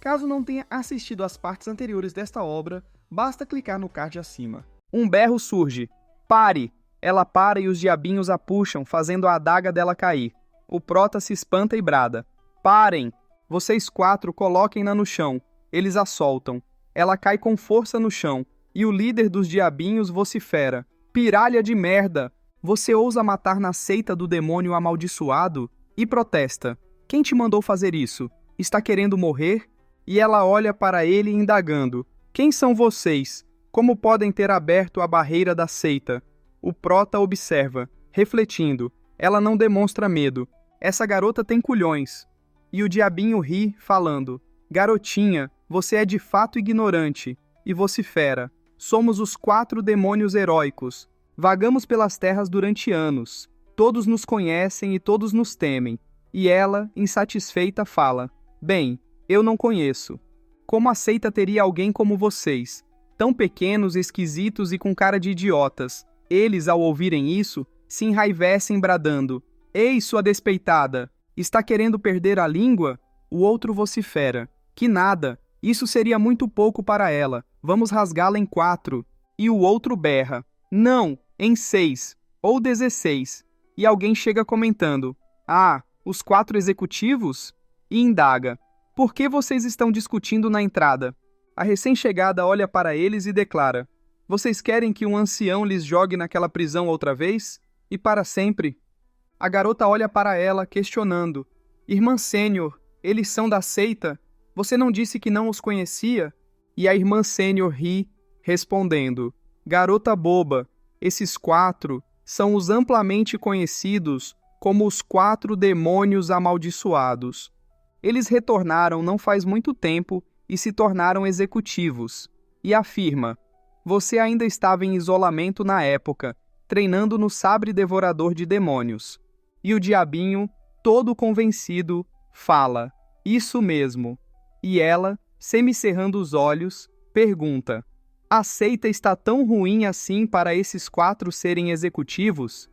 Caso não tenha assistido às partes anteriores desta obra, basta clicar no card acima. Um berro surge. Pare! Ela para e os diabinhos a puxam, fazendo a adaga dela cair. O prota se espanta e brada. Parem! Vocês 4 coloquem-na no chão. Eles a soltam. Ela cai com força no chão, e o líder dos diabinhos vocifera. Piralha de merda! Você ousa matar na seita do demônio amaldiçoado? E protesta. Quem te mandou fazer isso? Está querendo morrer? E ela olha para ele indagando. Quem são vocês? Como podem ter aberto a barreira da seita? O prota observa, refletindo. Ela não demonstra medo. Essa garota tem culhões. E o diabinho ri, falando. Garotinha, você é de fato ignorante. E vocifera. Somos os 4 demônios heróicos. Vagamos pelas terras durante anos. Todos nos conhecem e todos nos temem. E ela, insatisfeita, fala. Bem, eu não conheço. Como a seita teria alguém como vocês? Tão pequenos, esquisitos e com cara de idiotas. Eles, ao ouvirem isso, se enraivecem bradando. Ei, sua despeitada! Está querendo perder a língua? O outro vocifera. Que nada! Isso seria muito pouco para ela. Vamos rasgá-la em 4. E o outro berra. Não, em 6. Ou 16. E alguém chega comentando. Ah, os 4 executivos? E indaga. Por que vocês estão discutindo na entrada? A recém-chegada olha para eles e declara. Vocês querem que um ancião lhes jogue naquela prisão outra vez? E para sempre? A garota olha para ela, questionando. Irmã Sênior, eles são da seita? Você não disse que não os conhecia? E a irmã Sênior ri, respondendo. Garota boba, esses 4 são os amplamente conhecidos como os 4 demônios amaldiçoados. Eles retornaram não faz muito tempo e se tornaram executivos. E afirma, você ainda estava em isolamento na época, treinando no sabre devorador de demônios. E o diabinho, todo convencido, fala, isso mesmo. E ela, semicerrando os olhos, pergunta, a seita está tão ruim assim para esses 4 serem executivos?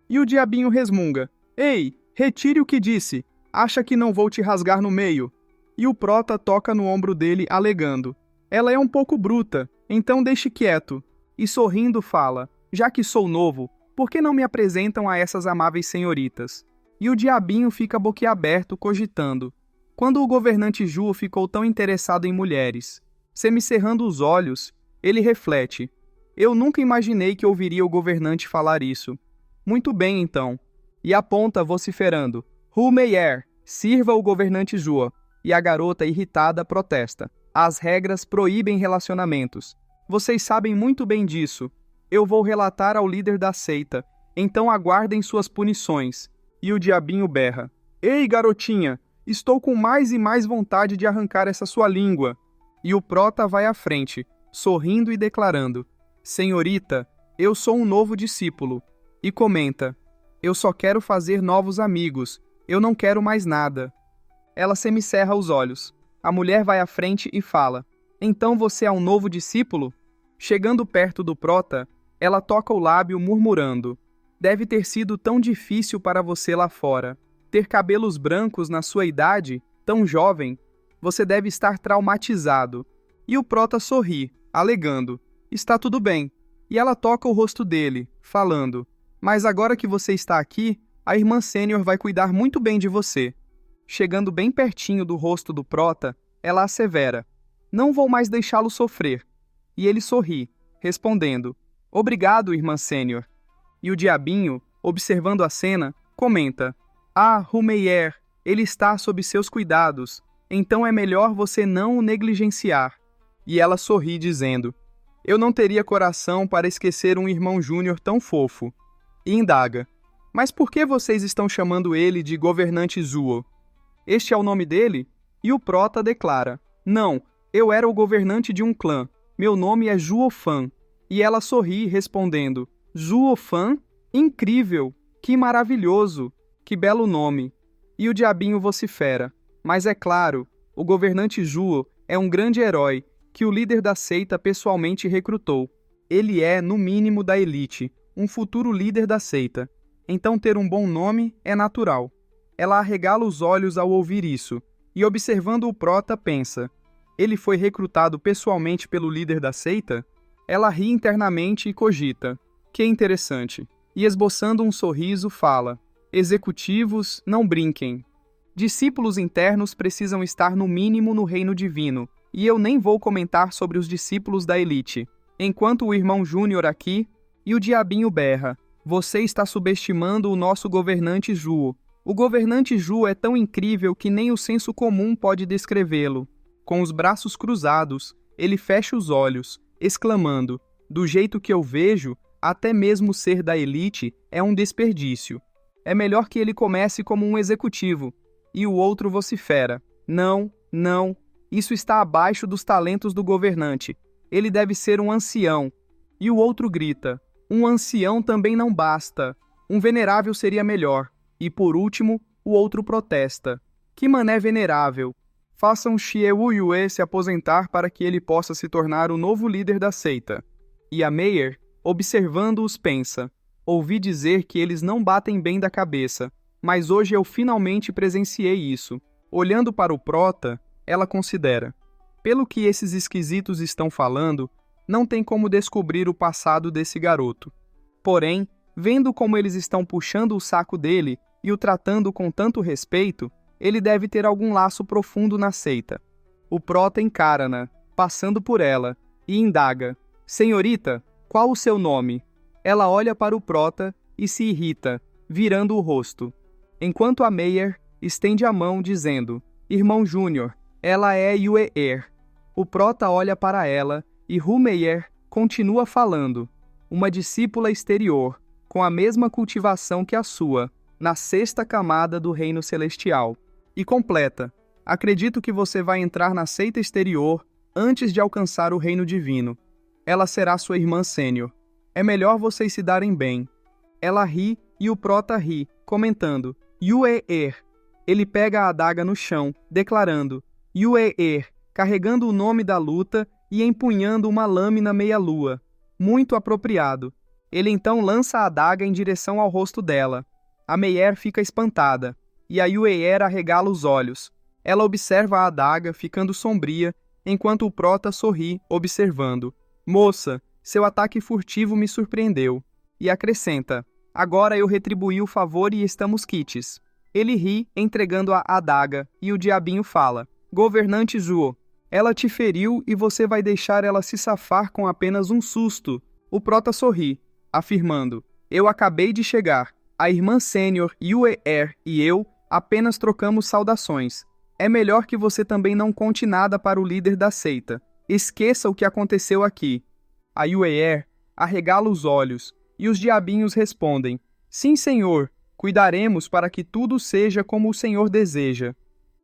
E o diabinho resmunga, ei, retire o que disse, acha que não vou te rasgar no meio? E o prota toca no ombro dele, alegando, ela é um pouco bruta, então deixe quieto. E sorrindo fala, já que sou novo, por que não me apresentam a essas amáveis senhoritas? E o diabinho fica boquiaberto, cogitando. Quando o governante Juo ficou tão interessado em mulheres, semicerrando os olhos, ele reflete, eu nunca imaginei que ouviria o governante falar isso. Muito bem, então. E aponta vociferando, Hu Meier, sirva o governante Juo. E a garota, irritada, protesta. As regras proíbem relacionamentos. Vocês sabem muito bem disso. Eu vou relatar ao líder da seita. Então aguardem suas punições. E o diabinho berra. Ei, garotinha, estou com mais e mais vontade de arrancar essa sua língua. E o prota vai à frente, sorrindo e declarando. Senhorita, eu sou um novo discípulo. E comenta. Eu só quero fazer novos amigos. Eu não quero mais nada. Ela semicerra os olhos. A mulher vai à frente e fala. Então você é um novo discípulo? Chegando perto do prota, ela toca o lábio murmurando. Deve ter sido tão difícil para você lá fora. Ter cabelos brancos na sua idade, tão jovem, você deve estar traumatizado. E o prota sorri, alegando. Está tudo bem. E ela toca o rosto dele, falando. Mas agora que você está aqui, a irmã Sênior vai cuidar muito bem de você. Chegando bem pertinho do rosto do prota, ela assevera, não vou mais deixá-lo sofrer. E ele sorri, respondendo, obrigado, irmã Sênior. E o diabinho, observando a cena, comenta, ah, Hu Meier, ele está sob seus cuidados, então é melhor você não o negligenciar. E ela sorri, dizendo, eu não teria coração para esquecer um irmão júnior tão fofo. E indaga, mas por que vocês estão chamando ele de governante Zuo? Este é o nome dele? E o prota declara, não, eu era o governante de um clã, meu nome é Juofan. E ela sorri, respondendo, Juofan? Incrível, que maravilhoso, que belo nome. E o diabinho vocifera, mas é claro, o governante Juo é um grande herói que o líder da seita pessoalmente recrutou. Ele é, no mínimo, da elite, um futuro líder da seita. Então ter um bom nome é natural. Ela arregala os olhos ao ouvir isso, e observando o prota pensa, Ele foi recrutado pessoalmente pelo líder da seita? Ela ri internamente e cogita. Que interessante. E esboçando um sorriso, fala: executivos, não brinquem. Discípulos internos precisam estar no mínimo no reino divino, e eu nem vou comentar sobre os discípulos da elite. Enquanto o irmão Júnior aqui, e o diabinho berra: você está subestimando o nosso governante Juo. O governante Juo é tão incrível que nem o senso comum pode descrevê-lo. Com os braços cruzados, ele fecha os olhos, exclamando: do jeito que eu vejo, até mesmo ser da elite é um desperdício. É melhor que ele comece como um executivo. E o outro vocifera: não, não, isso está abaixo dos talentos do governante. Ele deve ser um ancião. E o outro grita: um ancião também não basta. Um venerável seria melhor. E por último, o outro protesta: que mané venerável. Façam Xie Yue se aposentar para que ele possa se tornar o novo líder da seita. E a Meyer, observando-os, pensa: ouvi dizer que eles não batem bem da cabeça, mas hoje eu finalmente presenciei isso. Olhando para o prota, ela considera: pelo que esses esquisitos estão falando, não tem como descobrir o passado desse garoto. Porém, vendo como eles estão puxando o saco dele e o tratando com tanto respeito, ele deve ter algum laço profundo na seita. O prota encara-na, passando por ela, e indaga: senhorita, qual o seu nome? Ela olha para o prota e se irrita, virando o rosto. Enquanto a Meyer estende a mão, dizendo: irmão Júnior, ela é Yue-er. O prota olha para ela e Hu Meyer continua falando: uma discípula exterior, com a mesma cultivação que a sua, na 6ª camada do reino celestial. E completa: acredito que você vai entrar na seita exterior antes de alcançar o reino divino. Ela será sua irmã sênior. É melhor vocês se darem bem. Ela ri e o prota ri, comentando: Yue-er. Ele pega a adaga no chão, declarando: Yue-er, carregando o nome da luta e empunhando uma lâmina meia-lua. Muito apropriado. Ele então lança a adaga em direção ao rosto dela. A Meyer fica espantada, e a Yue-er arregala os olhos. Ela observa a adaga, ficando sombria, enquanto o prota sorri, observando: moça, seu ataque furtivo me surpreendeu. E acrescenta: agora eu retribuí o favor e estamos quites. Ele ri, entregando a adaga, e o diabinho fala: governante Juo, ela te feriu e você vai deixar ela se safar com apenas um susto. O prota sorri, afirmando: eu acabei de chegar. A irmã sênior Yue-er e eu apenas trocamos saudações. É melhor que você também não conte nada para o líder da seita. Esqueça o que aconteceu aqui. A Yue-er arregala os olhos, e os diabinhos respondem: sim, senhor, cuidaremos para que tudo seja como o senhor deseja.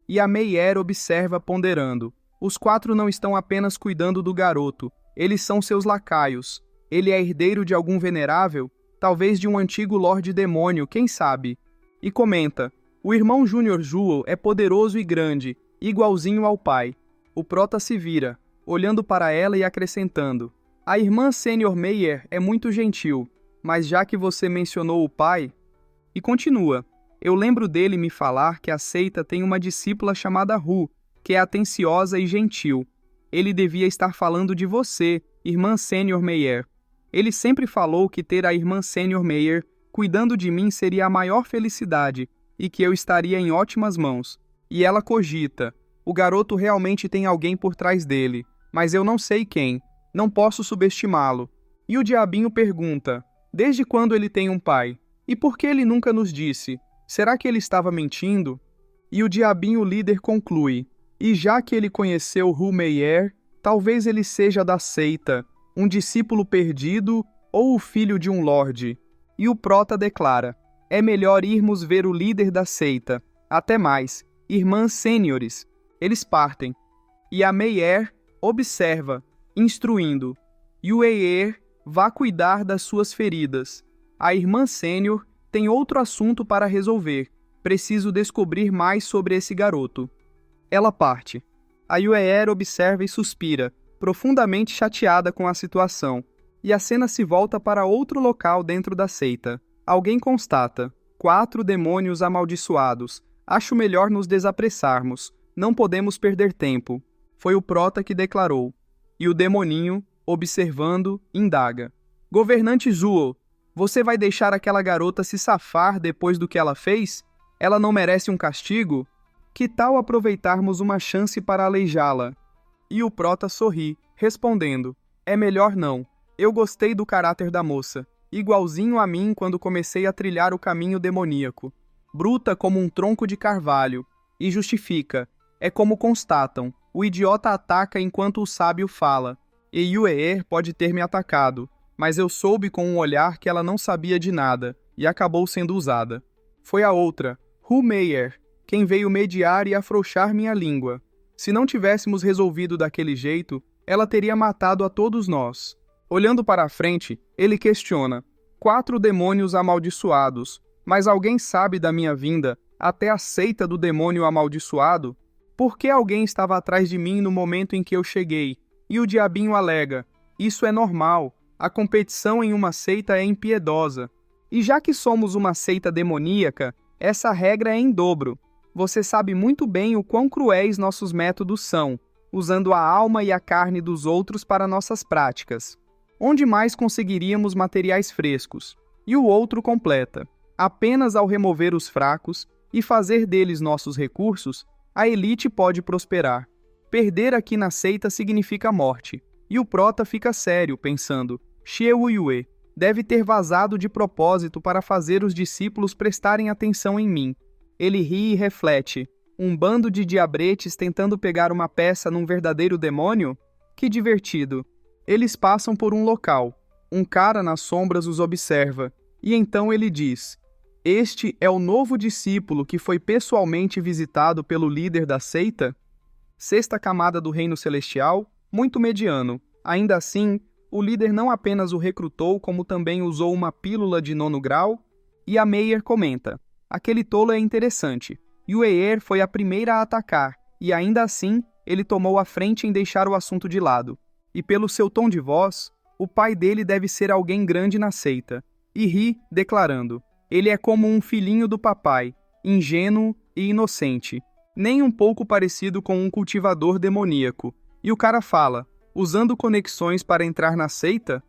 E a Meyer observa, ponderando: os 4 não estão apenas cuidando do garoto, eles são seus lacaios. Ele é herdeiro de algum venerável? Talvez de um antigo Lorde Demônio, quem sabe? E comenta: o irmão Júnior Juo é poderoso e grande, igualzinho ao pai. O prota se vira, olhando para ela e acrescentando: a irmã sênior Meyer é muito gentil, mas já que você mencionou o pai... E continua: eu lembro dele me falar que a seita tem uma discípula chamada Hu, que é atenciosa e gentil. Ele devia estar falando de você, irmã sênior Meyer. Ele sempre falou que ter a irmã sênior Meyer cuidando de mim seria a maior felicidade e que eu estaria em ótimas mãos. E ela cogita: o garoto realmente tem alguém por trás dele, mas eu não sei quem. Não posso subestimá-lo. E o diabinho pergunta: desde quando ele tem um pai? E por que ele nunca nos disse? Será que ele estava mentindo? E o diabinho líder conclui: e já que ele conheceu Hu Meyer, talvez ele seja da seita, um discípulo perdido ou o filho de um lorde. E o prota declara: é melhor irmos ver o líder da seita. Até mais, irmãs sêniores. Eles partem. E a Meyer observa, instruindo: Yue-er, vá cuidar das suas feridas. A irmã sênior tem outro assunto para resolver. Preciso descobrir mais sobre esse garoto. Ela parte. A Yue-er observa e suspira, profundamente chateada com a situação. E a cena se volta para outro local dentro da seita. Alguém constata: 4 demônios amaldiçoados. Acho melhor nos desapressarmos. Não podemos perder tempo. Foi o prota que declarou. E o demoninho, observando, indaga. Governante Zuo, você vai deixar aquela garota se safar depois do que ela fez? Ela não merece um castigo? Que tal aproveitarmos uma chance para aleijá-la? E o prota sorri, respondendo, é melhor não. Eu gostei do caráter da moça, igualzinho a mim quando comecei a trilhar o caminho demoníaco. Bruta como um tronco de carvalho. E justifica, é como constatam, o idiota ataca enquanto o sábio fala. E Yueer pode ter me atacado, mas eu soube com um olhar que ela não sabia de nada, e acabou sendo usada. Foi a outra, Hu Meier, quem veio mediar e afrouxar minha língua. Se não tivéssemos resolvido daquele jeito, ela teria matado a todos nós. Olhando para a frente, ele questiona. 4 demônios amaldiçoados, mas alguém sabe da minha vinda até a seita do demônio amaldiçoado? Por que alguém estava atrás de mim no momento em que eu cheguei? E o diabinho alega, isso é normal, a competição em uma seita é impiedosa. E já que somos uma seita demoníaca, essa regra é em dobro. Você sabe muito bem o quão cruéis nossos métodos são, usando a alma e a carne dos outros para nossas práticas. Onde mais conseguiríamos materiais frescos? E o outro completa. Apenas ao remover os fracos e fazer deles nossos recursos, a elite pode prosperar. Perder aqui na seita significa morte. E o prota fica sério, pensando, Xieu Yue deve ter vazado de propósito para fazer os discípulos prestarem atenção em mim. Ele ri e reflete. Um bando de diabretes tentando pegar uma peça num verdadeiro demônio? Que divertido. Eles passam por um local. Um cara nas sombras os observa. E então ele diz, este é o novo discípulo que foi pessoalmente visitado pelo líder da seita? 6ª camada do reino celestial, muito mediano. Ainda assim, o líder não apenas o recrutou, como também usou uma pílula de 9º grau. E a Meier comenta, aquele tolo é interessante. Yueer foi a primeira a atacar, e ainda assim, ele tomou a frente em deixar o assunto de lado. E pelo seu tom de voz, o pai dele deve ser alguém grande na seita. E ri, declarando, ele é como um filhinho do papai, ingênuo e inocente, nem um pouco parecido com um cultivador demoníaco. E o cara fala, usando conexões para entrar na seita?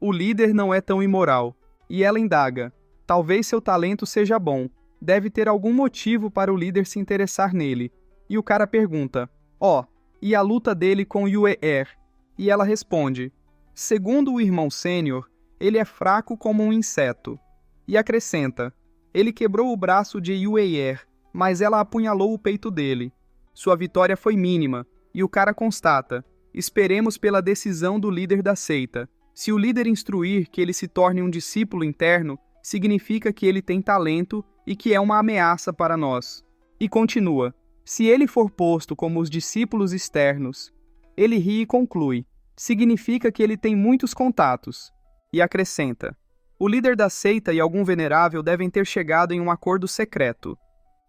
O líder não é tão imoral. E ela indaga, talvez seu talento seja bom, deve ter algum motivo para o líder se interessar nele. E o cara pergunta, e a luta dele com Yueer? E ela responde, segundo o irmão sênior, ele é fraco como um inseto. E acrescenta, ele quebrou o braço de Yueer, mas ela apunhalou o peito dele. Sua vitória foi mínima, e o cara constata, esperemos pela decisão do líder da seita. Se o líder instruir que ele se torne um discípulo interno, significa que ele tem talento e que é uma ameaça para nós. E continua, se ele for posto como os discípulos externos, ele ri e conclui, significa que ele tem muitos contatos. E acrescenta, o líder da seita e algum venerável devem ter chegado em um acordo secreto.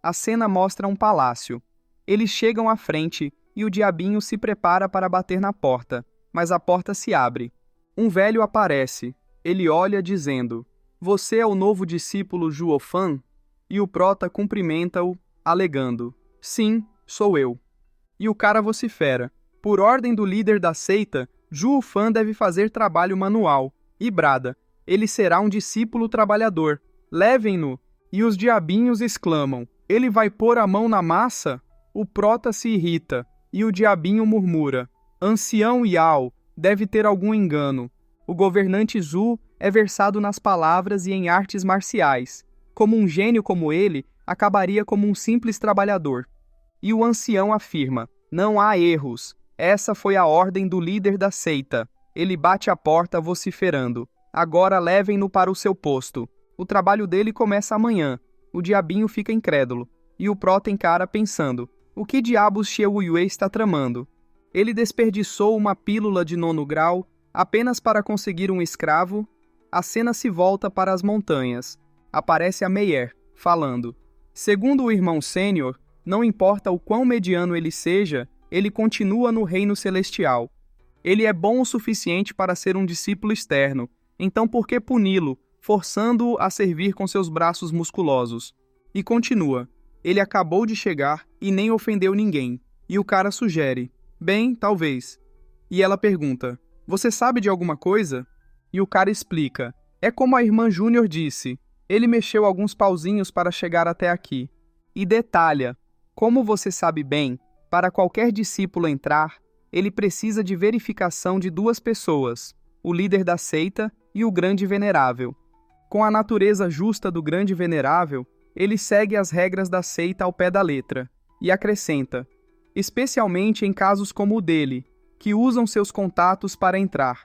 A cena mostra um palácio. Eles chegam à frente e o diabinho se prepara para bater na porta, mas a porta se abre. Um velho aparece. Ele olha dizendo, você é o novo discípulo Juofan? E o prota cumprimenta-o, alegando, sim, sou eu. E o cara vocifera, por ordem do líder da seita, Juofan deve fazer trabalho manual. E brada, ele será um discípulo trabalhador. Levem-no. E os diabinhos exclamam, ele vai pôr a mão na massa? O prota se irrita, e o diabinho murmura, ancião Yao, deve ter algum engano. O governante Zhu é versado nas palavras e em artes marciais. Como um gênio como ele, acabaria como um simples trabalhador. E o ancião afirma, não há erros. Essa foi a ordem do líder da seita. Ele bate a porta vociferando. Agora levem-no para o seu posto. O trabalho dele começa amanhã. O diabinho fica incrédulo. E o prota encara pensando, o que diabos Xieu Yue está tramando? Ele desperdiçou uma pílula de 9º grau apenas para conseguir um escravo. A cena se volta para as montanhas. Aparece a Meier, falando, segundo o irmão sênior, não importa o quão mediano ele seja, ele continua no reino celestial. Ele é bom o suficiente para ser um discípulo externo, então por que puni-lo, forçando-o a servir com seus braços musculosos? E continua, ele acabou de chegar e nem ofendeu ninguém. E o cara sugere, Bem, talvez. E ela pergunta: você sabe de alguma coisa? E o cara explica: é como a irmã Júnior disse, ele mexeu alguns pauzinhos para chegar até aqui. E detalha: como você sabe bem, para qualquer discípulo entrar, ele precisa de verificação de duas pessoas, o líder da seita e o grande venerável. Com a natureza justa do grande venerável, ele segue as regras da seita ao pé da letra, e acrescenta: especialmente em casos como o dele, que usam seus contatos para entrar.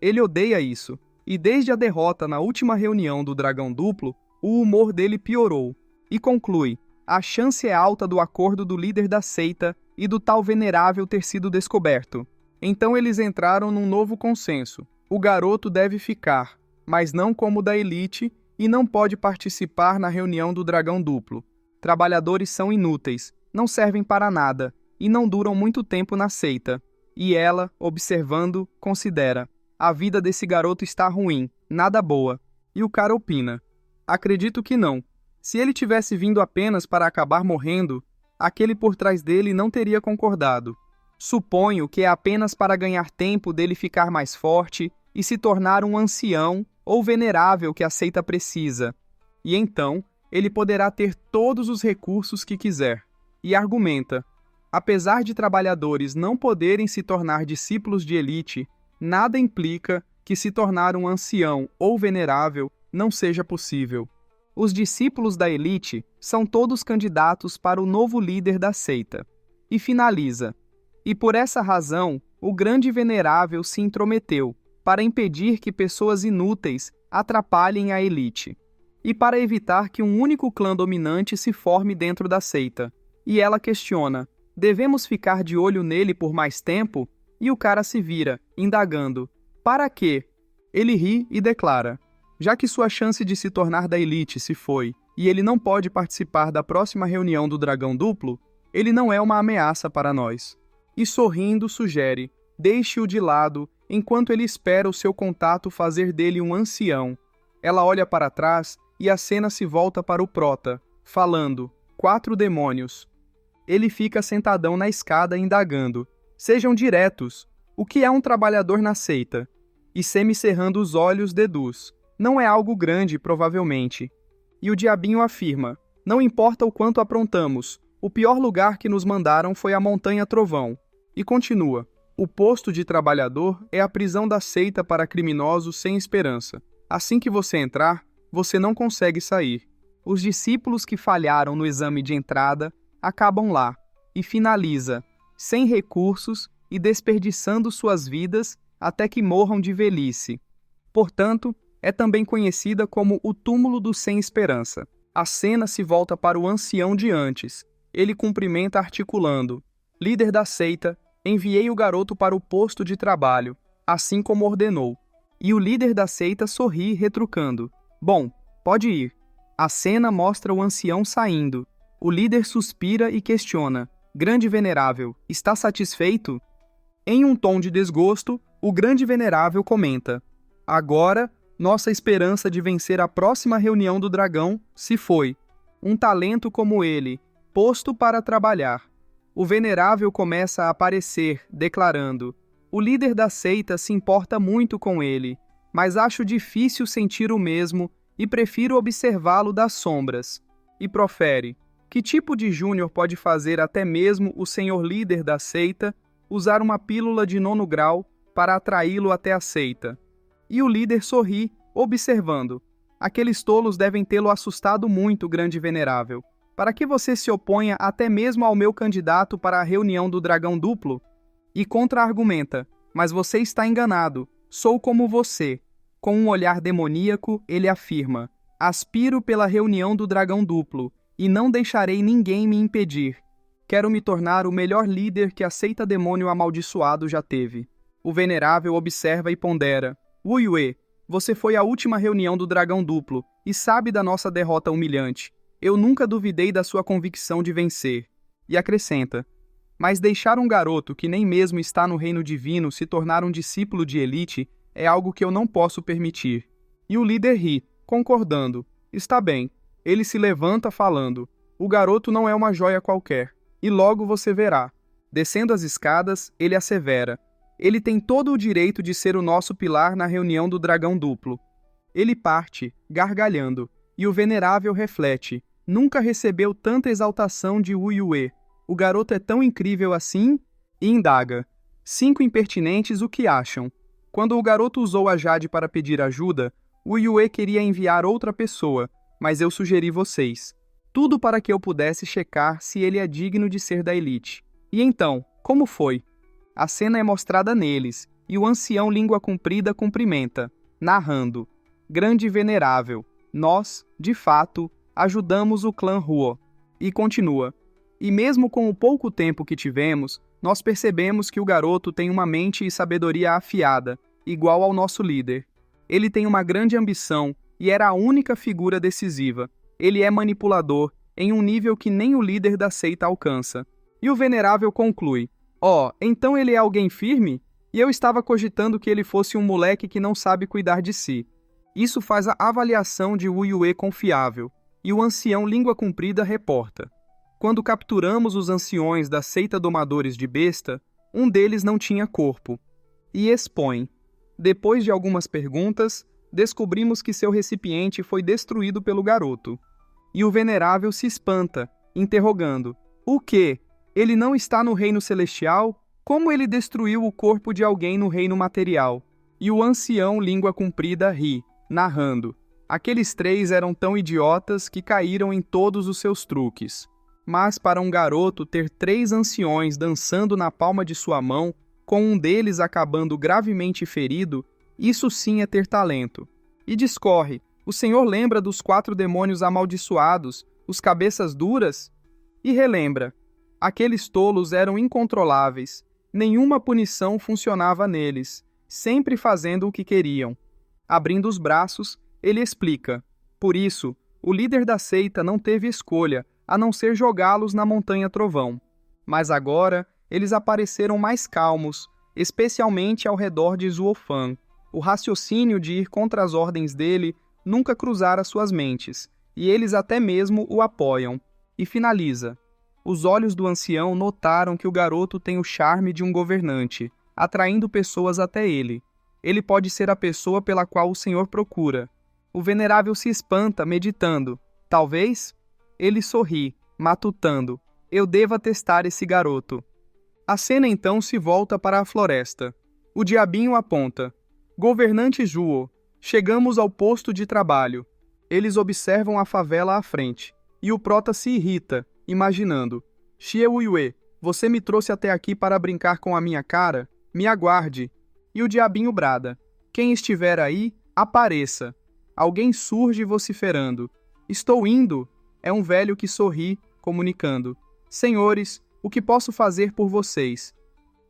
Ele odeia isso, e desde a derrota na última reunião do Dragão Duplo, o humor dele piorou, e conclui: a chance é alta do acordo do líder da seita e do tal venerável ter sido descoberto. Então eles entraram num novo consenso: o garoto deve ficar, mas não como da elite, e não pode participar na reunião do Dragão Duplo. Trabalhadores são inúteis, não servem para nada, e não duram muito tempo na seita. E ela, observando, considera: a vida desse garoto está ruim, nada boa. E o cara opina: acredito que não. Se ele tivesse vindo apenas para acabar morrendo, aquele por trás dele não teria concordado. Suponho que é apenas para ganhar tempo dele ficar mais forte e se tornar um ancião ou venerável que a seita precisa. E então, ele poderá ter todos os recursos que quiser. E argumenta: apesar de trabalhadores não poderem se tornar discípulos de elite, nada implica que se tornar um ancião ou venerável não seja possível. Os discípulos da elite são todos candidatos para o novo líder da seita. E finaliza: e por essa razão, o grande venerável se intrometeu, para impedir que pessoas inúteis atrapalhem a elite, e para evitar que um único clã dominante se forme dentro da seita. E ela questiona: devemos ficar de olho nele por mais tempo? E o cara se vira, indagando: para quê? Ele ri e declara: já que sua chance de se tornar da elite se foi, e ele não pode participar da próxima reunião do Dragão Duplo, ele não é uma ameaça para nós. E sorrindo sugere: deixe-o de lado, enquanto ele espera o seu contato fazer dele um ancião. Ela olha para trás e a cena se volta para o prota, falando: 4 demônios. Ele fica sentadão na escada indagando: sejam diretos, o que é um trabalhador na seita? E semicerrando os olhos deduz: não é algo grande, provavelmente. E o diabinho afirma: não importa o quanto aprontamos, o pior lugar que nos mandaram foi a Montanha Trovão. E continua: o posto de trabalhador é a prisão da seita para criminosos sem esperança. Assim que você entrar, você não consegue sair. Os discípulos que falharam no exame de entrada acabam lá, e finaliza: sem recursos e desperdiçando suas vidas até que morram de velhice. Portanto, é também conhecida como o túmulo do sem esperança. A cena se volta para o ancião de antes. Ele cumprimenta articulando: líder da seita, enviei o garoto para o posto de trabalho, assim como ordenou. E o líder da seita sorri, retrucando: bom, pode ir. A cena mostra o ancião saindo. O líder suspira e questiona: grande venerável, está satisfeito? Em um tom de desgosto, o grande venerável comenta: agora, nossa esperança de vencer a próxima reunião do dragão se foi. Um talento como ele, posto para trabalhar. O venerável começa a aparecer, declarando: o líder da seita se importa muito com ele, mas acho difícil sentir o mesmo e prefiro observá-lo das sombras. E profere: que tipo de júnior pode fazer até mesmo o senhor líder da seita usar uma pílula de 9º grau para atraí-lo até a seita? E o líder sorri, observando: aqueles tolos devem tê-lo assustado muito, grande venerável. Para que você se oponha até mesmo ao meu candidato para a reunião do Dragão Duplo? E contra-argumenta: mas você está enganado, sou como você. Com um olhar demoníaco, ele afirma: aspiro pela reunião do Dragão Duplo, e não deixarei ninguém me impedir. Quero me tornar o melhor líder que a seita demônio amaldiçoado já teve. O venerável observa e pondera: Wuyue, você foi à última reunião do Dragão Duplo e sabe da nossa derrota humilhante. Eu nunca duvidei da sua convicção de vencer. E acrescenta: mas deixar um garoto que nem mesmo está no reino divino se tornar um discípulo de elite é algo que eu não posso permitir. E o líder ri, concordando: está bem. Ele se levanta falando: o garoto não é uma joia qualquer, e logo você verá. Descendo as escadas, ele assevera: ele tem todo o direito de ser o nosso pilar na reunião do dragão duplo. Ele parte, gargalhando, e o venerável reflete: nunca recebeu tanta exaltação de Wu Yue. O garoto é tão incrível assim? E indaga: 5 impertinentes o que acham? Quando o garoto usou a Jade para pedir ajuda, Wu Yue queria enviar outra pessoa, mas eu sugeri vocês. Tudo para que eu pudesse checar se ele é digno de ser da elite. E então, como foi? A cena é mostrada neles, e o ancião língua comprida cumprimenta, narrando: grande e venerável, nós, de fato, ajudamos o clã Huo. E continua: e mesmo com o pouco tempo que tivemos, nós percebemos que o garoto tem uma mente e sabedoria afiada, igual ao nosso líder. Ele tem uma grande ambição e era a única figura decisiva. Ele é manipulador, em um nível que nem o líder da seita alcança. E o venerável conclui: então ele é alguém firme? E eu estava cogitando que ele fosse um moleque que não sabe cuidar de si. Isso faz a avaliação de Wu Yue confiável, e o ancião língua comprida reporta: quando capturamos os anciões da seita domadores de besta, um deles não tinha corpo. E expõe: depois de algumas perguntas, descobrimos que seu recipiente foi destruído pelo garoto. E o venerável se espanta, interrogando: o quê? Ele não está no reino celestial? Como ele destruiu o corpo de alguém no reino material? E o ancião língua comprida ri, narrando: aqueles 3 eram tão idiotas que caíram em todos os seus truques. Mas para um garoto ter 3 anciões dançando na palma de sua mão, com um deles acabando gravemente ferido, isso sim é ter talento. E discorre: o senhor lembra dos 4 demônios amaldiçoados, os cabeças duras? E relembra: aqueles tolos eram incontroláveis, nenhuma punição funcionava neles, sempre fazendo o que queriam. Abrindo os braços, ele explica: por isso, o líder da seita não teve escolha a não ser jogá-los na Montanha Trovão. Mas agora, eles apareceram mais calmos, especialmente ao redor de Zuofan. O raciocínio de ir contra as ordens dele nunca cruzara suas mentes, e eles até mesmo o apoiam. E finaliza: os olhos do ancião notaram que o garoto tem o charme de um governante, atraindo pessoas até ele. Ele pode ser a pessoa pela qual o senhor procura. O venerável se espanta, meditando: talvez? Ele sorri, matutando: eu deva testar esse garoto. A cena então se volta para a floresta. O diabinho aponta: governante Juo, chegamos ao posto de trabalho. Eles observam a favela à frente, e o prota se irrita, imaginando: Xie Yue, você me trouxe até aqui para brincar com a minha cara? Me aguarde. E o diabinho brada: quem estiver aí, apareça. Alguém surge vociferando: estou indo. É um velho que sorri, comunicando: senhores, o que posso fazer por vocês?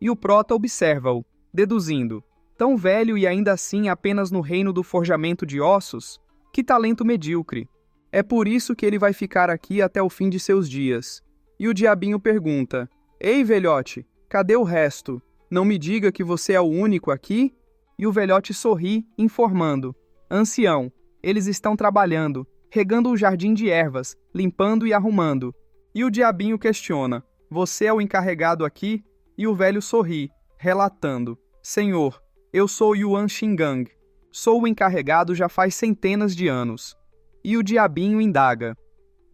E o prota observa-o, deduzindo: tão velho e ainda assim apenas no reino do forjamento de ossos? Que talento medíocre! É por isso que ele vai ficar aqui até o fim de seus dias. E o diabinho pergunta: ei, velhote, cadê o resto? Não me diga que você é o único aqui? E o velhote sorri, informando: ancião, eles estão trabalhando, regando o jardim de ervas, limpando e arrumando. E o diabinho questiona: você é o encarregado aqui? E o velho sorri, relatando: senhor, eu sou Yuan Xingang. Sou o encarregado já faz centenas de anos. E o diabinho indaga: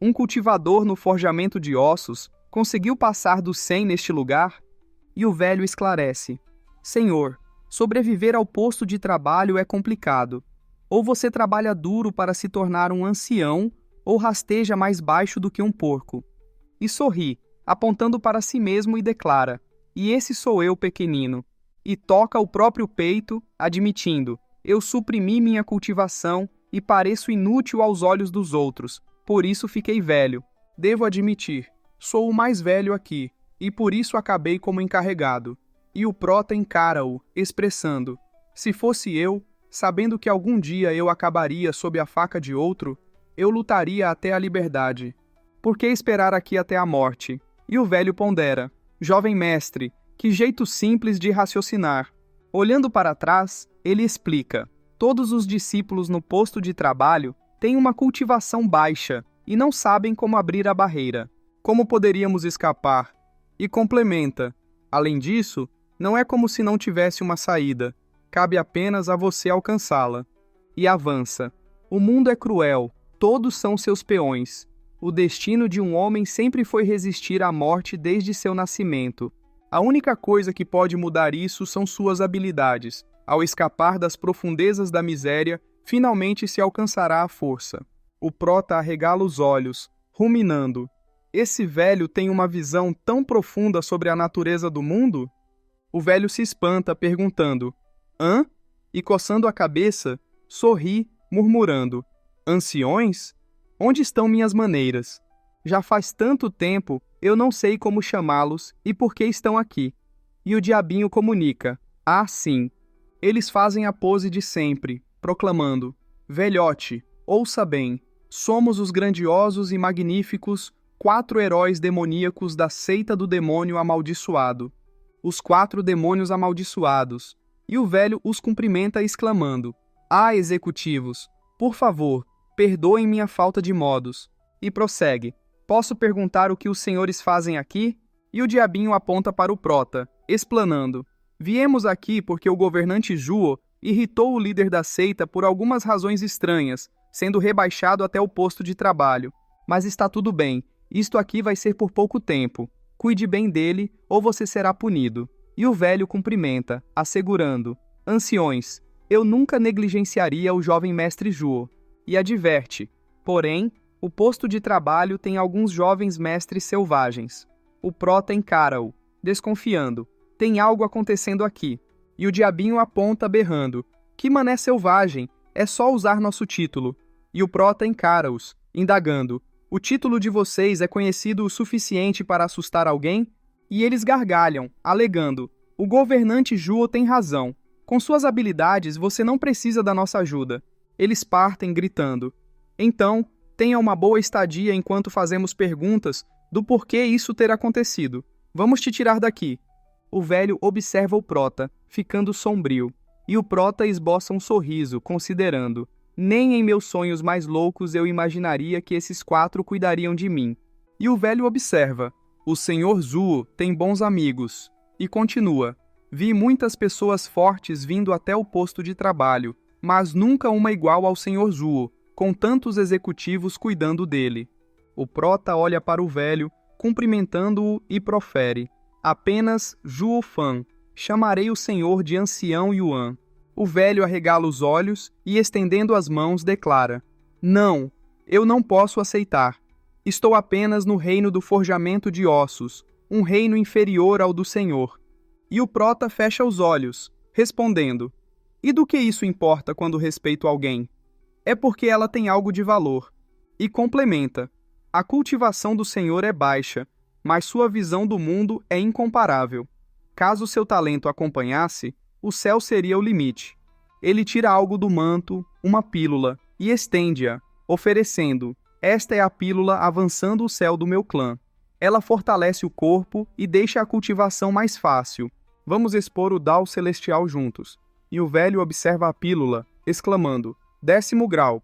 um cultivador no forjamento de ossos conseguiu passar dos 100 neste lugar? E o velho esclarece: senhor, sobreviver ao posto de trabalho é complicado. Ou você trabalha duro para se tornar um ancião, ou rasteja mais baixo do que um porco. E sorri, apontando para si mesmo e declara: e esse sou eu, pequenino. E toca o próprio peito, admitindo: eu suprimi minha cultivação e pareço inútil aos olhos dos outros, por isso fiquei velho. Devo admitir, sou o mais velho aqui, e por isso acabei como encarregado. E o prota encara-o, expressando: se fosse eu, sabendo que algum dia eu acabaria sob a faca de outro, eu lutaria até a liberdade. Por que esperar aqui até a morte? E o velho pondera: jovem mestre, que jeito simples de raciocinar. Olhando para trás, ele explica: todos os discípulos no posto de trabalho têm uma cultivação baixa e não sabem como abrir a barreira. Como poderíamos escapar? E complementa: Além disso, não é como se não tivesse uma saída. Cabe apenas a você alcançá-la. E avança. O mundo é cruel, todos são seus peões. O destino de um homem sempre foi resistir à morte desde seu nascimento. A única coisa que pode mudar isso são suas habilidades. Ao escapar das profundezas da miséria, finalmente se alcançará a força. O prota arregala os olhos, ruminando. Esse velho tem uma visão tão profunda sobre a natureza do mundo? O velho se espanta, perguntando: hã? E coçando a cabeça, sorri, murmurando: anciões? Onde estão minhas maneiras? Já faz tanto tempo, eu não sei como chamá-los e por que estão aqui. E o diabinho comunica: ah, sim. Eles fazem a pose de sempre, proclamando: velhote, ouça bem, somos os grandiosos e magníficos 4 heróis demoníacos da seita do demônio amaldiçoado. Os 4 demônios amaldiçoados. E o velho os cumprimenta exclamando: ah, executivos, por favor, perdoem minha falta de modos. E prossegue: posso perguntar o que os senhores fazem aqui? E o diabinho aponta para o prota, explanando: viemos aqui porque o governante Juo irritou o líder da seita por algumas razões estranhas, sendo rebaixado até o posto de trabalho. Mas está tudo bem, isto aqui vai ser por pouco tempo. Cuide bem dele ou você será punido. E o velho cumprimenta, assegurando: anciões, eu nunca negligenciaria o jovem mestre Juo. E adverte: porém, o posto de trabalho tem alguns jovens mestres selvagens. O prota encara-o, desconfiando: tem algo acontecendo aqui. E o diabinho aponta berrando: que mané selvagem, é só usar nosso título. E o prota encara-os, indagando: o título de vocês é conhecido o suficiente para assustar alguém? E eles gargalham, alegando: o governante Juo tem razão. Com suas habilidades, você não precisa da nossa ajuda. Eles partem, gritando: então, tenha uma boa estadia enquanto fazemos perguntas do porquê isso ter acontecido. Vamos te tirar daqui. O velho observa o prota, ficando sombrio, e o prota esboça um sorriso, considerando: nem em meus sonhos mais loucos eu imaginaria que esses 4 cuidariam de mim. E o velho observa: o senhor Zuo tem bons amigos. E continua: vi muitas pessoas fortes vindo até o posto de trabalho, mas nunca uma igual ao senhor Zuo, com tantos executivos cuidando dele. O prota olha para o velho, cumprimentando-o e profere: apenas Juo Fan, chamarei o senhor de ancião Yuan. O velho arregala os olhos e, estendendo as mãos, declara: não, eu não posso aceitar. Estou apenas no reino do forjamento de ossos, um reino inferior ao do senhor. E o prota fecha os olhos, respondendo: e do que isso importa quando respeito alguém? É porque ela tem algo de valor. E complementa: a cultivação do senhor é baixa, mas sua visão do mundo é incomparável. Caso seu talento acompanhasse, o céu seria o limite. Ele tira algo do manto, uma pílula, e estende-a, oferecendo: esta é a pílula avançando o céu do meu clã. Ela fortalece o corpo e deixa a cultivação mais fácil. Vamos expor o Dao Celestial juntos. E o velho observa a pílula, exclamando: 10º grau.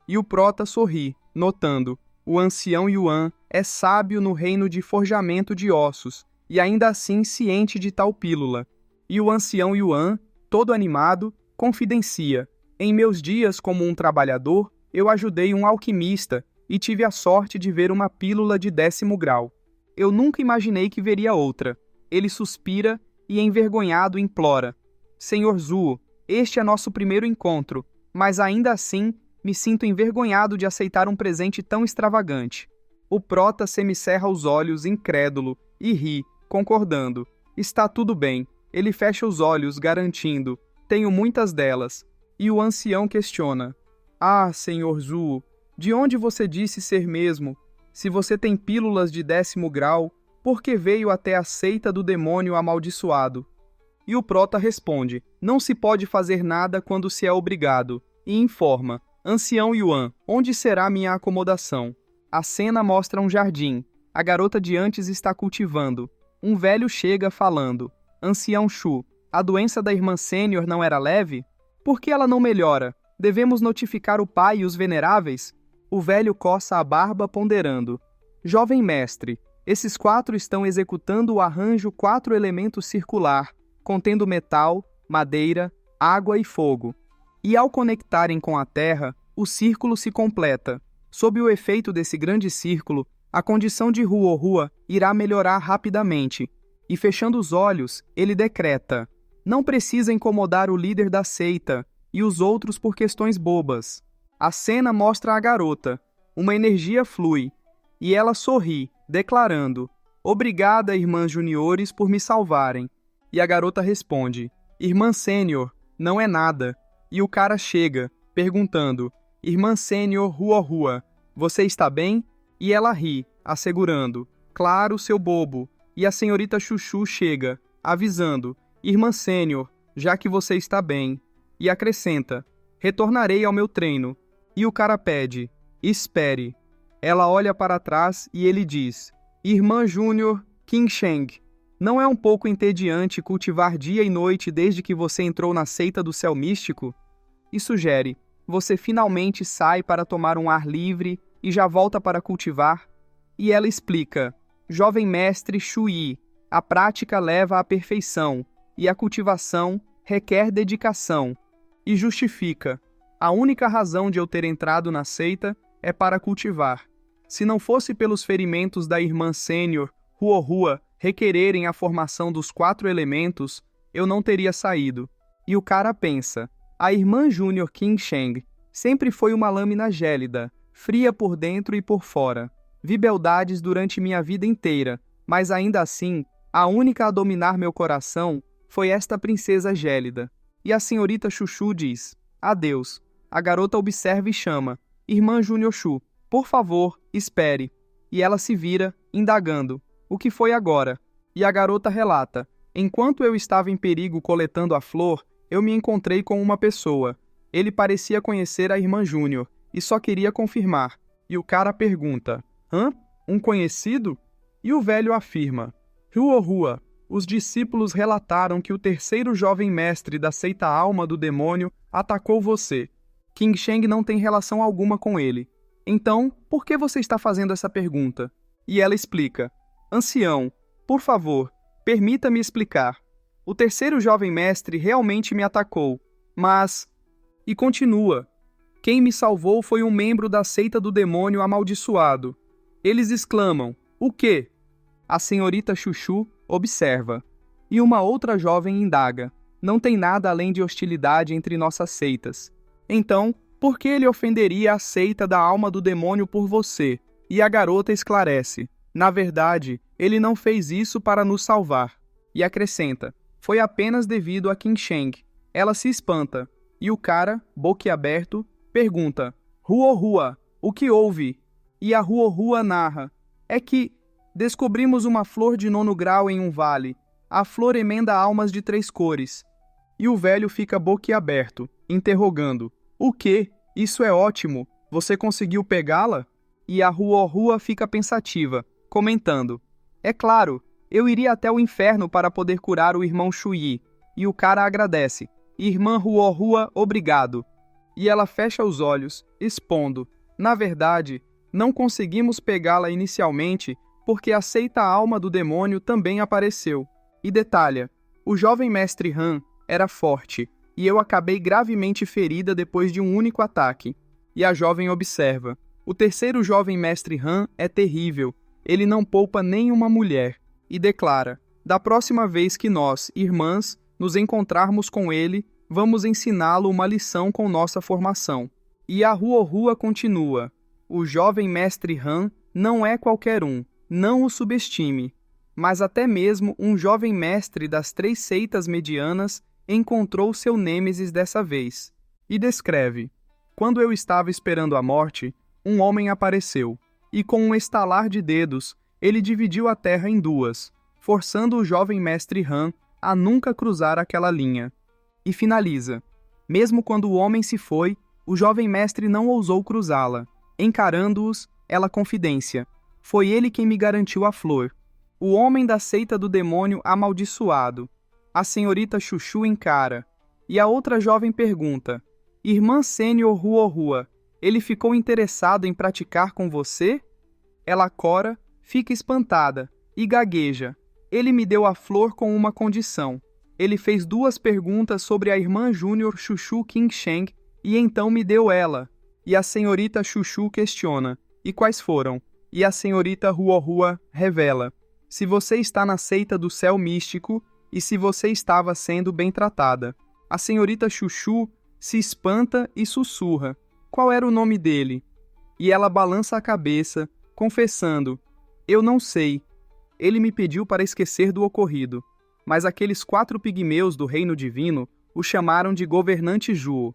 E o prota sorri, notando: o ancião Yuan é sábio no reino de forjamento de ossos, e ainda assim ciente de tal pílula. E o ancião Yuan, todo animado, confidencia: em meus dias como um trabalhador, eu ajudei um alquimista e tive a sorte de ver uma pílula de 10º grau. Eu nunca imaginei que veria outra. Ele suspira e, envergonhado, implora: Senhor Zuo, este é nosso primeiro encontro, mas ainda assim me sinto envergonhado de aceitar um presente tão extravagante. O prota semicerra os olhos, incrédulo, e ri, concordando: está tudo bem. Ele fecha os olhos, garantindo: tenho muitas delas. E o ancião questiona: ah, senhor Zuo, de onde você disse ser mesmo? Se você tem pílulas de 10º grau, por que veio até a seita do demônio amaldiçoado? E o prota responde: não se pode fazer nada quando se é obrigado, e informa: ancião Yuan, onde será minha acomodação? A cena mostra um jardim. A garota de antes está cultivando. Um velho chega falando: ancião Shu, a doença da irmã sênior não era leve? Por que ela não melhora? Devemos notificar o pai e os veneráveis? O velho coça a barba ponderando: jovem mestre, Esses 4 estão executando o arranjo 4 elementos circular, contendo metal, madeira, água e fogo. E ao conectarem com a Terra, o círculo se completa. Sob o efeito desse grande círculo, a condição de Huohua irá melhorar rapidamente. E fechando os olhos, ele decreta: não precisa incomodar o líder da seita e os outros por questões bobas. A cena mostra a garota. Uma energia flui, e ela sorri, declarando: obrigada, irmãs juniores, por me salvarem. E a garota responde: irmã sênior, não é nada. E o cara chega, perguntando: irmã sênior Huohua, você está bem? E ela ri, assegurando: claro, seu bobo. E a senhorita Chuchu chega, avisando: irmã sênior, já que você está bem. E acrescenta: retornarei ao meu treino. E o cara pede: espere. Ela olha para trás e ele diz: irmã júnior Qingsheng, não é um pouco entediante cultivar dia e noite desde que você entrou na seita do céu místico? E sugere: você finalmente sai para tomar um ar livre e já volta para cultivar? E ela explica: jovem mestre Shui, a prática leva à perfeição, e a cultivação requer dedicação. E justifica: a única razão de eu ter entrado na seita é para cultivar. Se não fosse pelos ferimentos da irmã sênior Huohua requererem a formação dos 4 elementos, eu não teria saído. E o cara pensa: a irmã júnior Qingsheng sempre foi uma lâmina gélida, fria por dentro e por fora. Vi beldades durante minha vida inteira, mas ainda assim, a única a dominar meu coração foi esta princesa gélida. E a senhorita Chuchu diz: adeus. A garota observa e chama: irmã Júnior Chu, por favor, espere. E ela se vira, indagando: o que foi agora? E a garota relata: enquanto eu estava em perigo coletando a flor, eu me encontrei com uma pessoa. Ele parecia conhecer a irmã Júnior e só queria confirmar. E o cara pergunta: hã? Um conhecido? E o velho afirma: Huohua, os discípulos relataram que o terceiro jovem mestre da seita alma do demônio atacou você. Qingsheng não tem relação alguma com ele. Então, por que você está fazendo essa pergunta? E ela explica: ancião, por favor, permita-me explicar. O terceiro jovem mestre realmente me atacou, mas... E continua: quem me salvou foi um membro da seita do demônio amaldiçoado. Eles exclamam: o quê? A senhorita Chuchu observa. E uma outra jovem indaga: não tem nada além de hostilidade entre nossas seitas. Então, por que ele ofenderia a seita da alma do demônio por você? E a garota esclarece: na verdade, ele não fez isso para nos salvar. E acrescenta: foi apenas devido a Qingsheng. Ela se espanta. E o cara, boquiaberto, pergunta: Huohua, o que houve? E a Huohua narra: é que descobrimos uma flor de 9º grau em um vale. A flor emenda almas de 3 cores. E o velho fica boquiaberto, interrogando: o quê? Isso é ótimo. Você conseguiu pegá-la? E a Huohua fica pensativa, comentando: é claro, eu iria até o inferno para poder curar o irmão Shui. E o cara agradece: irmã Huohua, obrigado. E ela fecha os olhos, expondo: na verdade, não conseguimos pegá-la inicialmente porque a seita alma do demônio também apareceu. E detalha: o jovem mestre Han era forte, e eu acabei gravemente ferida depois de um único ataque. E a jovem observa: o terceiro jovem mestre Han é terrível, ele não poupa nenhuma mulher. E declara: da próxima vez que nós, irmãs, nos encontrarmos com ele, vamos ensiná-lo uma lição com nossa formação. E a Huohua continua: o jovem mestre Han não é qualquer um, não o subestime. Mas até mesmo um jovem mestre das 3 seitas medianas encontrou seu nêmesis dessa vez. E descreve: quando eu estava esperando a morte, um homem apareceu, e com um estalar de dedos, ele dividiu a terra em 2, forçando o jovem mestre Han a nunca cruzar aquela linha. E finaliza: mesmo quando o homem se foi, o jovem mestre não ousou cruzá-la. Encarando-os, ela confidência: foi ele quem me garantiu a flor. O homem da seita do demônio amaldiçoado. A senhorita Chuchu encara. E a outra jovem pergunta: irmã sênior Huohua, ele ficou interessado em praticar com você? Ela cora: fica espantada e gagueja. Ele me deu a flor com uma condição. Ele fez 2 perguntas sobre a irmã júnior Chuchu Qingsheng e então me deu ela. E a senhorita Chuchu questiona. E quais foram? E a senhorita Huohua revela. Se você está na seita do céu místico e se você estava sendo bem tratada. A senhorita Chuchu se espanta e sussurra. Qual era o nome dele? E ela balança a cabeça, confessando. Eu não sei. Ele me pediu para esquecer do ocorrido. Mas aqueles 4 pigmeus do reino divino o chamaram de governante Juo.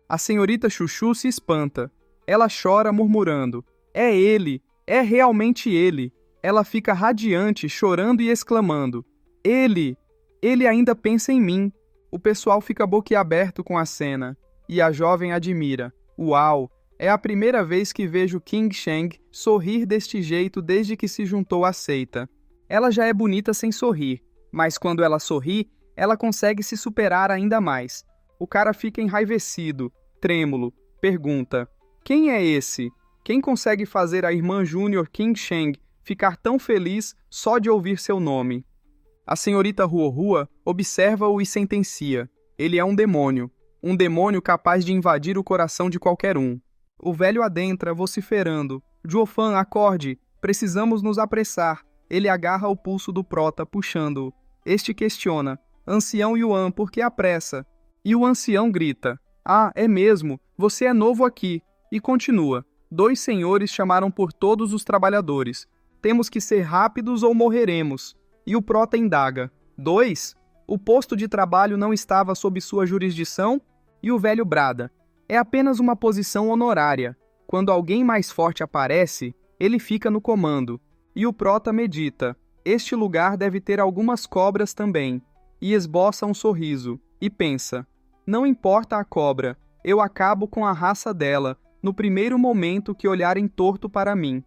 A senhorita Chuchu se espanta. Ela chora murmurando. É ele! É realmente ele! Ela fica radiante, chorando e exclamando. Ele! Ele ainda pensa em mim! O pessoal fica boquiaberto com a cena. E a jovem admira. Uau! É a primeira vez que vejo Qingsheng sorrir deste jeito desde que se juntou à seita. Ela já é bonita sem sorrir, mas quando ela sorri, ela consegue se superar ainda mais. O cara fica enraivecido, trêmulo, pergunta: quem é esse? Quem consegue fazer a irmã júnior Qingsheng ficar tão feliz só de ouvir seu nome? A senhorita Huohua observa-o e sentencia. Ele é um demônio capaz de invadir o coração de qualquer um. O velho adentra, vociferando. Jiufan, acorde! Precisamos nos apressar. Ele agarra o pulso do prota, puxando-o. Este questiona. Ancião Yuan, por que a pressa? E o ancião grita. Ah, é mesmo, você é novo aqui. E continua. 2 senhores chamaram por todos os trabalhadores. Temos que ser rápidos ou morreremos. E o prota indaga. 2? O posto de trabalho não estava sob sua jurisdição? E o velho brada. É apenas uma posição honorária. Quando alguém mais forte aparece, ele fica no comando. E o prota medita. Este lugar deve ter algumas cobras também. E esboça um sorriso. E pensa. Não importa a cobra. Eu acabo com a raça dela, no primeiro momento que olharem torto para mim.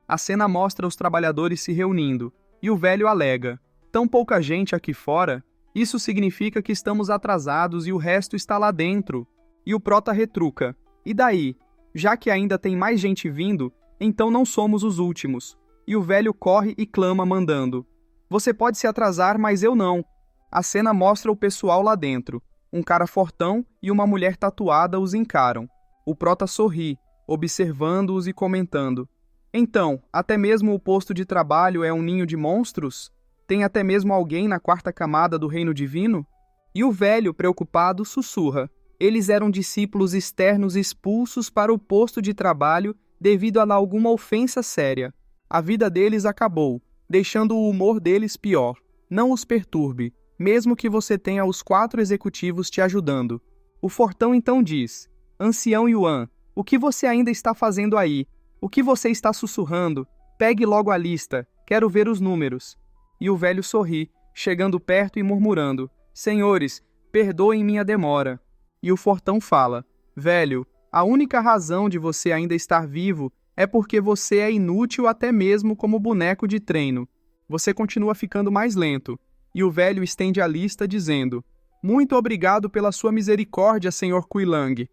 A cena mostra os trabalhadores se reunindo. E o velho alega. Tão pouca gente aqui fora? Isso significa que estamos atrasados e o resto está lá dentro. E o prota retruca. E daí? Já que ainda tem mais gente vindo, então não somos os últimos. E o velho corre e clama mandando. Você pode se atrasar, mas eu não. A cena mostra o pessoal lá dentro. Um cara fortão e uma mulher tatuada os encaram. O prota sorri, observando-os e comentando. Então, até mesmo o posto de trabalho é um ninho de monstros? Tem até mesmo alguém na 4ª camada do reino divino? E o velho, preocupado, sussurra. Eles eram discípulos externos expulsos para o posto de trabalho devido a alguma ofensa séria. A vida deles acabou, deixando o humor deles pior. Não os perturbe, mesmo que você tenha os 4 executivos te ajudando. O fortão então diz, Ancião Yuan, o que você ainda está fazendo aí? O que você está sussurrando? Pegue logo a lista, quero ver os números. E o velho sorri, chegando perto e murmurando, Senhores, perdoem minha demora. E o fortão fala, Velho, a única razão de você ainda estar vivo é porque você é inútil até mesmo como boneco de treino. Você continua ficando mais lento. E o velho estende a lista dizendo, Muito obrigado pela sua misericórdia, Sr. Kuilang.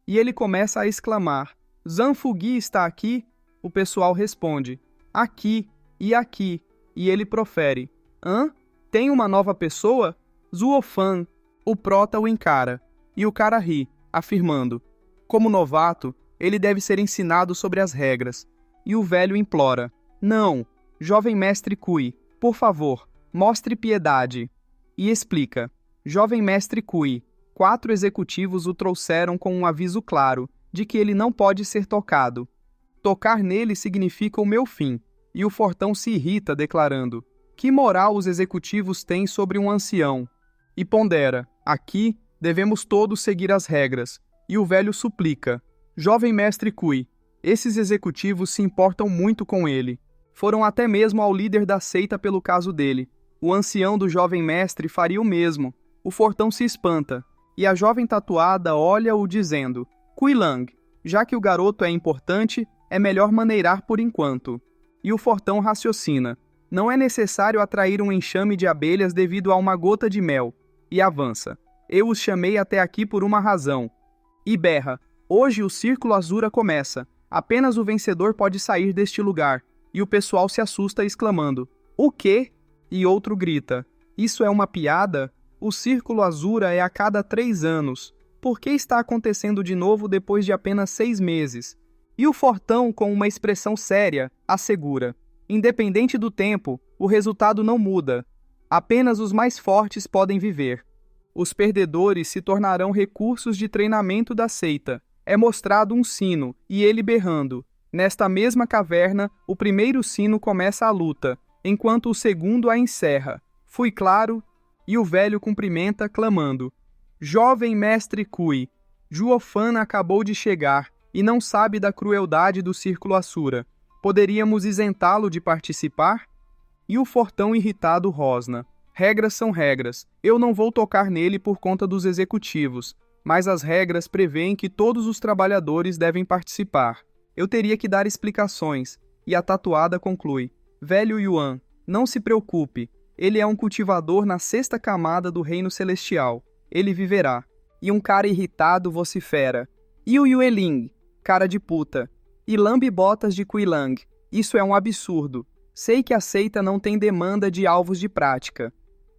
E ele começa a exclamar, Zanfugui está aqui? O pessoal responde, Aqui e aqui. E ele profere, Hã? Tem uma nova pessoa? Zuofan. O prota o encara. E o cara ri, afirmando, como novato, ele deve ser ensinado sobre as regras. E o velho implora, Não, jovem mestre Kui, por favor, mostre piedade. E explica, Jovem mestre Kui, 4 executivos o trouxeram com um aviso claro de que ele não pode ser tocado. Tocar nele significa o meu fim. E o fortão se irrita, declarando, Que moral os executivos têm sobre um ancião? E pondera, aqui devemos todos seguir as regras. E o velho suplica, Jovem mestre Kui, esses executivos se importam muito com ele. Foram até mesmo ao líder da seita pelo caso dele. O ancião do jovem mestre faria o mesmo. O fortão se espanta. E a jovem tatuada olha-o dizendo, Kuilang, já que o garoto é importante, é melhor maneirar por enquanto. E o fortão raciocina. Não é necessário atrair um enxame de abelhas devido a uma gota de mel. E avança. Eu os chamei até aqui por uma razão. E berra. Hoje o Círculo Azura começa. Apenas o vencedor pode sair deste lugar. e o pessoal se assusta exclamando: "O quê?" E outro grita: "Isso é uma piada? O Círculo Azura é a cada 3 anos. Por que está acontecendo de novo depois de apenas 6 meses?" E o Fortão, com uma expressão séria, assegura: "Independente do tempo, o resultado não muda. Apenas os mais fortes podem viver. Os perdedores se tornarão recursos de treinamento da seita. É mostrado um sino, e ele berrando. Nesta mesma caverna, o primeiro sino começa a luta, enquanto o segundo a encerra. Fui claro?" E o velho cumprimenta, clamando: "Jovem mestre Cui, Juofan acabou de chegar e não sabe da crueldade do Círculo Asura. Poderíamos isentá-lo de participar?" E o Fortão irritado rosna: "Regras são regras. Eu não vou tocar nele por conta dos executivos, mas as regras prevêem que todos os trabalhadores devem participar. Eu teria que dar explicações." E a tatuada conclui: "Velho Yuan, não se preocupe. Ele é um cultivador na 6ª camada do Reino Celestial. Ele viverá." E um cara irritado vocifera: "E o Yueling? Cara de puta. E lambe botas de Quilang. Isso é um absurdo. Sei que a seita não tem demanda de alvos de prática.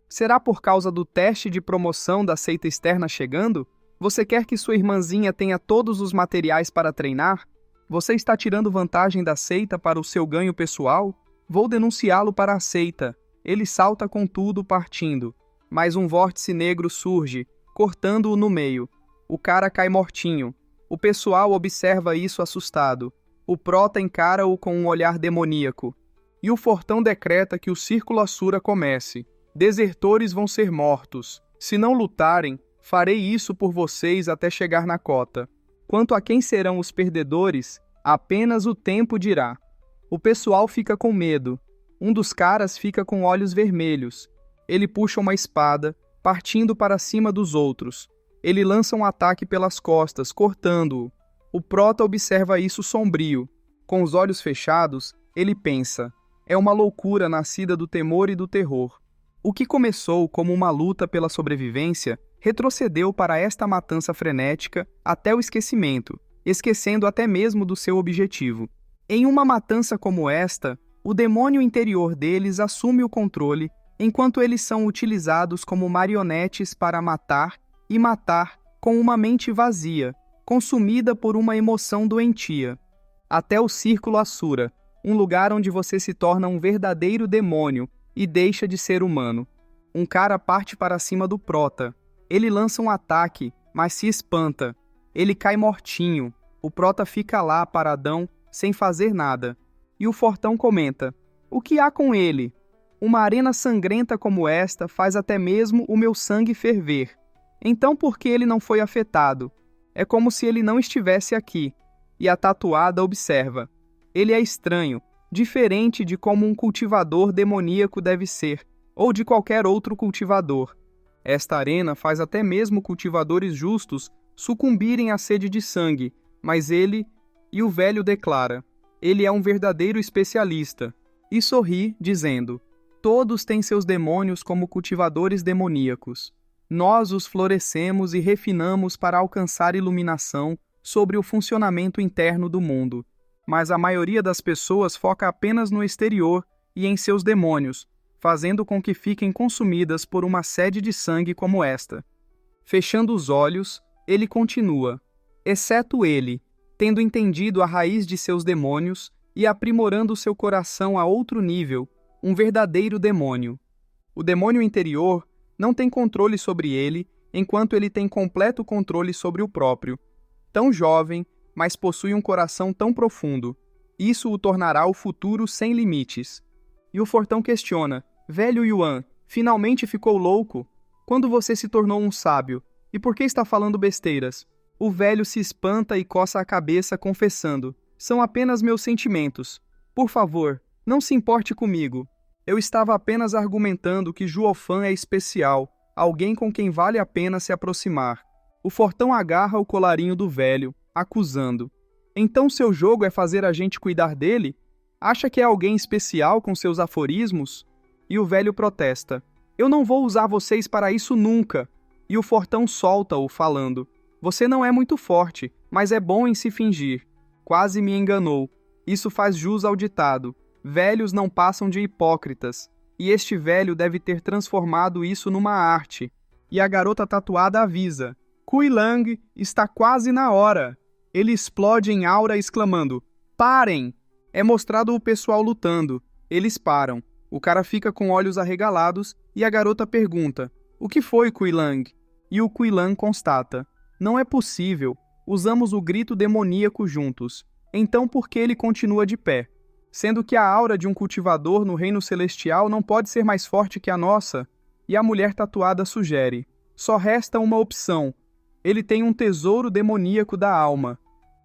Será por causa do teste de promoção da seita externa chegando? Você quer que sua irmãzinha tenha todos os materiais para treinar? Você está tirando vantagem da seita para o seu ganho pessoal? Vou denunciá-lo para a seita." Ele salta com tudo partindo, mas um vórtice negro surge, cortando-o no meio. O cara cai mortinho. O pessoal observa isso assustado. O prota encara-o com um olhar demoníaco. E o Fortão decreta que o Círculo Asura comece. "Desertores vão ser mortos. Se não lutarem, farei isso por vocês até chegar na cota. Quanto a quem serão os perdedores, apenas o tempo dirá." O pessoal fica com medo. Um dos caras fica com olhos vermelhos. Ele puxa uma espada, partindo para cima dos outros. Ele lança um ataque pelas costas, cortando-o. O prota observa isso sombrio. Com os olhos fechados, ele pensa: é uma loucura nascida do temor e do terror. O que começou como uma luta pela sobrevivência retrocedeu para esta matança frenética até o esquecimento, esquecendo até mesmo do seu objetivo. Em uma matança como esta, o demônio interior deles assume o controle, enquanto eles são utilizados como marionetes para matar e matar com uma mente vazia, consumida por uma emoção doentia. Até o Círculo Asura, um lugar onde você se torna um verdadeiro demônio e deixa de ser humano. Um cara parte para cima do prota. Ele lança um ataque, mas se espanta. Ele cai mortinho. O prota fica lá, paradão, sem fazer nada. E o Fortão comenta: "O que há com ele? Uma arena sangrenta como esta faz até mesmo o meu sangue ferver. Então por que ele não foi afetado? É como se ele não estivesse aqui." E a tatuada observa: "Ele é estranho, diferente de como um cultivador demoníaco deve ser, ou de qualquer outro cultivador. Esta arena faz até mesmo cultivadores justos sucumbirem à sede de sangue, mas ele..." E o velho declara: "Ele é um verdadeiro especialista." E sorri, dizendo: "Todos têm seus demônios como cultivadores demoníacos. Nós os florescemos e refinamos para alcançar iluminação sobre o funcionamento interno do mundo. Mas a maioria das pessoas foca apenas no exterior e em seus demônios, fazendo com que fiquem consumidas por uma sede de sangue como esta." Fechando os olhos, ele continua: "Exceto ele, tendo entendido a raiz de seus demônios e aprimorando seu coração a outro nível, um verdadeiro demônio. O demônio interior não tem controle sobre ele, enquanto ele tem completo controle sobre o próprio. Tão jovem, mas possui um coração tão profundo. Isso o tornará o futuro sem limites." E o Fortão questiona: "Velho Yuan, finalmente ficou louco? Quando você se tornou um sábio? E por que está falando besteiras?" O velho se espanta e coça a cabeça, confessando: "São apenas meus sentimentos. Por favor, não se importe comigo. Eu estava apenas argumentando que Juofan é especial, alguém com quem vale a pena se aproximar." O Fortão agarra o colarinho do velho, acusando: "Então seu jogo é fazer a gente cuidar dele? Acha que é alguém especial com seus aforismos?" E o velho protesta: "Eu não vou usar vocês para isso nunca." E o Fortão solta-o, falando: "Você não é muito forte, mas é bom em se fingir. Quase me enganou. Isso faz jus ao ditado: Velhos não passam de hipócritas, e este velho deve ter transformado isso numa arte. E a garota tatuada avisa: Cui Lang, está quase na hora. Ele explode em aura exclamando: Parem! É mostrado o pessoal lutando. Eles param. O cara fica com olhos arregalados e a garota pergunta: O que foi, Cui Lang? E o Cui Lang constata: Não é possível. Usamos o grito demoníaco juntos. Então por que ele continua de pé? Sendo que a aura de um cultivador no reino celestial não pode ser mais forte que a nossa? E a mulher tatuada sugere: Só resta uma opção. Ele tem um tesouro demoníaco da alma.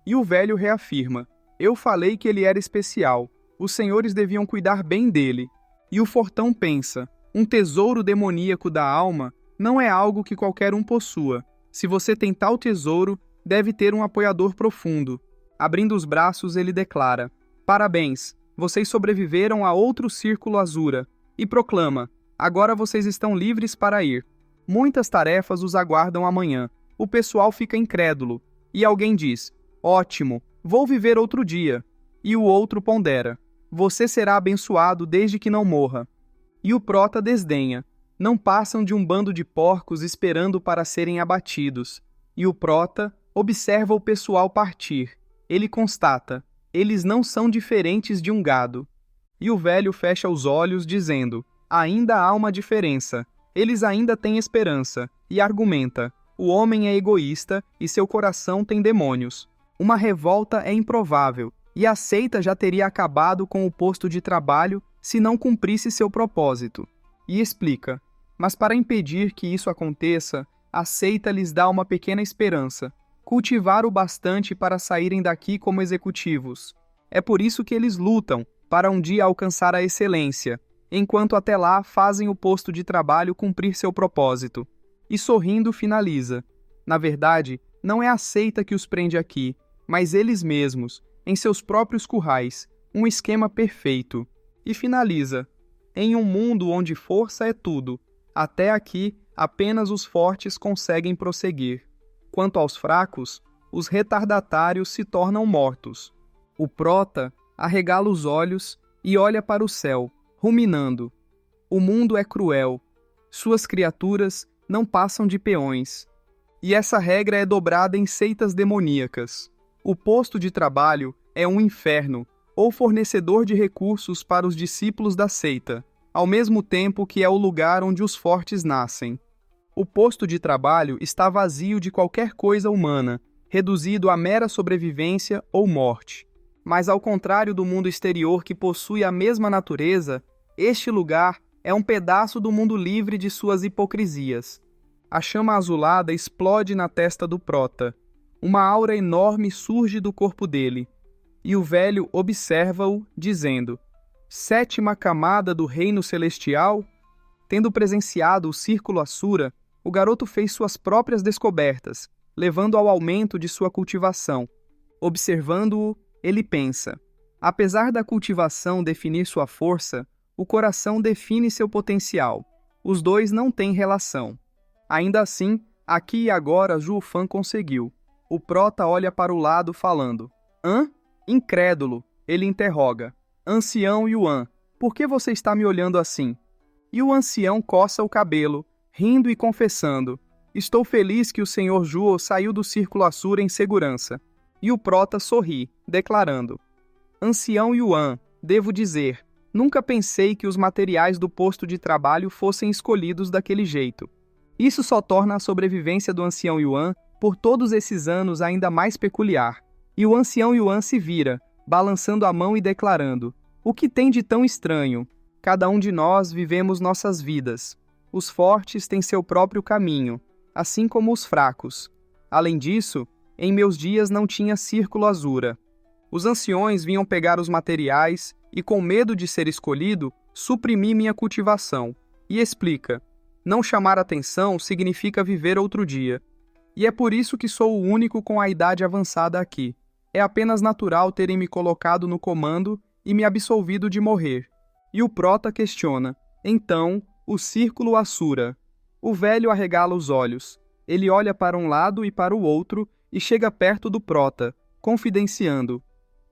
E o velho reafirma: Eu falei que ele era especial. Os senhores deviam cuidar bem dele. E o fortão pensa: Um tesouro demoníaco da alma não é algo que qualquer um possua. Se você tem tal tesouro, deve ter um apoiador profundo. Abrindo os braços, ele declara: Parabéns, vocês sobreviveram a outro círculo azura. E proclama: Agora vocês estão livres para ir. Muitas tarefas os aguardam amanhã. O pessoal fica incrédulo. E alguém diz: Ótimo, vou viver outro dia. E o outro pondera: Você será abençoado desde que não morra. E o prota desdenha: Não passam de um bando de porcos esperando para serem abatidos. E o prota observa o pessoal partir. Ele constata: Eles não são diferentes de um gado. E o velho fecha os olhos, dizendo: Ainda há uma diferença. Eles ainda têm esperança. E argumenta: O homem é egoísta e seu coração tem demônios. Uma revolta é improvável, e a seita já teria acabado com o posto de trabalho se não cumprisse seu propósito. E explica: Mas para impedir que isso aconteça, a seita lhes dá uma pequena esperança: cultivar o bastante para saírem daqui como executivos. É por isso que eles lutam, para um dia alcançar a excelência, enquanto até lá fazem o posto de trabalho cumprir seu propósito. E sorrindo finaliza: Na verdade, não é a seita que os prende aqui, mas eles mesmos, em seus próprios currais, um esquema perfeito. E finaliza: Em um mundo onde força é tudo, até aqui apenas os fortes conseguem prosseguir. Quanto aos fracos, os retardatários se tornam mortos. O prota arregala os olhos e olha para o céu, ruminando: O mundo é cruel. Suas criaturas não passam de peões. E essa regra é dobrada em seitas demoníacas. O posto de trabalho é um inferno, ou fornecedor de recursos para os discípulos da seita, ao mesmo tempo que é o lugar onde os fortes nascem. O posto de trabalho está vazio de qualquer coisa humana, reduzido à mera sobrevivência ou morte. Mas ao contrário do mundo exterior que possui a mesma natureza, este lugar é um pedaço do mundo livre de suas hipocrisias. A chama azulada explode na testa do prota. Uma aura enorme surge do corpo dele. E o velho observa-o, dizendo: Sétima camada do reino celestial? Tendo presenciado o círculo Asura, o garoto fez suas próprias descobertas, levando ao aumento de sua cultivação. Observando-o, ele pensa: apesar da cultivação definir sua força, o coração define seu potencial. Os dois não têm relação. Ainda assim, aqui e agora Zhu Fan conseguiu. O prota olha para o lado falando: Hã? Incrédulo, ele interroga: Ancião Yuan, por que você está me olhando assim? E o ancião coça o cabelo, rindo e confessando: Estou feliz que o senhor Zhuo saiu do círculo Asura em segurança. E o prota sorri, declarando: Ancião Yuan, devo dizer, nunca pensei que os materiais do posto de trabalho fossem escolhidos daquele jeito. Isso só torna a sobrevivência do ancião Yuan por todos esses anos ainda mais peculiar. E o ancião Yuan se vira, balançando a mão e declarando: O que tem de tão estranho? Cada um de nós vivemos nossas vidas. Os fortes têm seu próprio caminho, assim como os fracos. Além disso, em meus dias não tinha círculo Asura. Os anciões vinham pegar os materiais e, com medo de ser escolhido, suprimi minha cultivação. E explica: não chamar atenção significa viver outro dia. E é por isso que sou o único com a idade avançada aqui. É apenas natural terem me colocado no comando e me absolvido de morrer. E o prota questiona: então, o círculo Asura? O velho arregala os olhos. Ele olha para um lado e para o outro e chega perto do prota, confidenciando: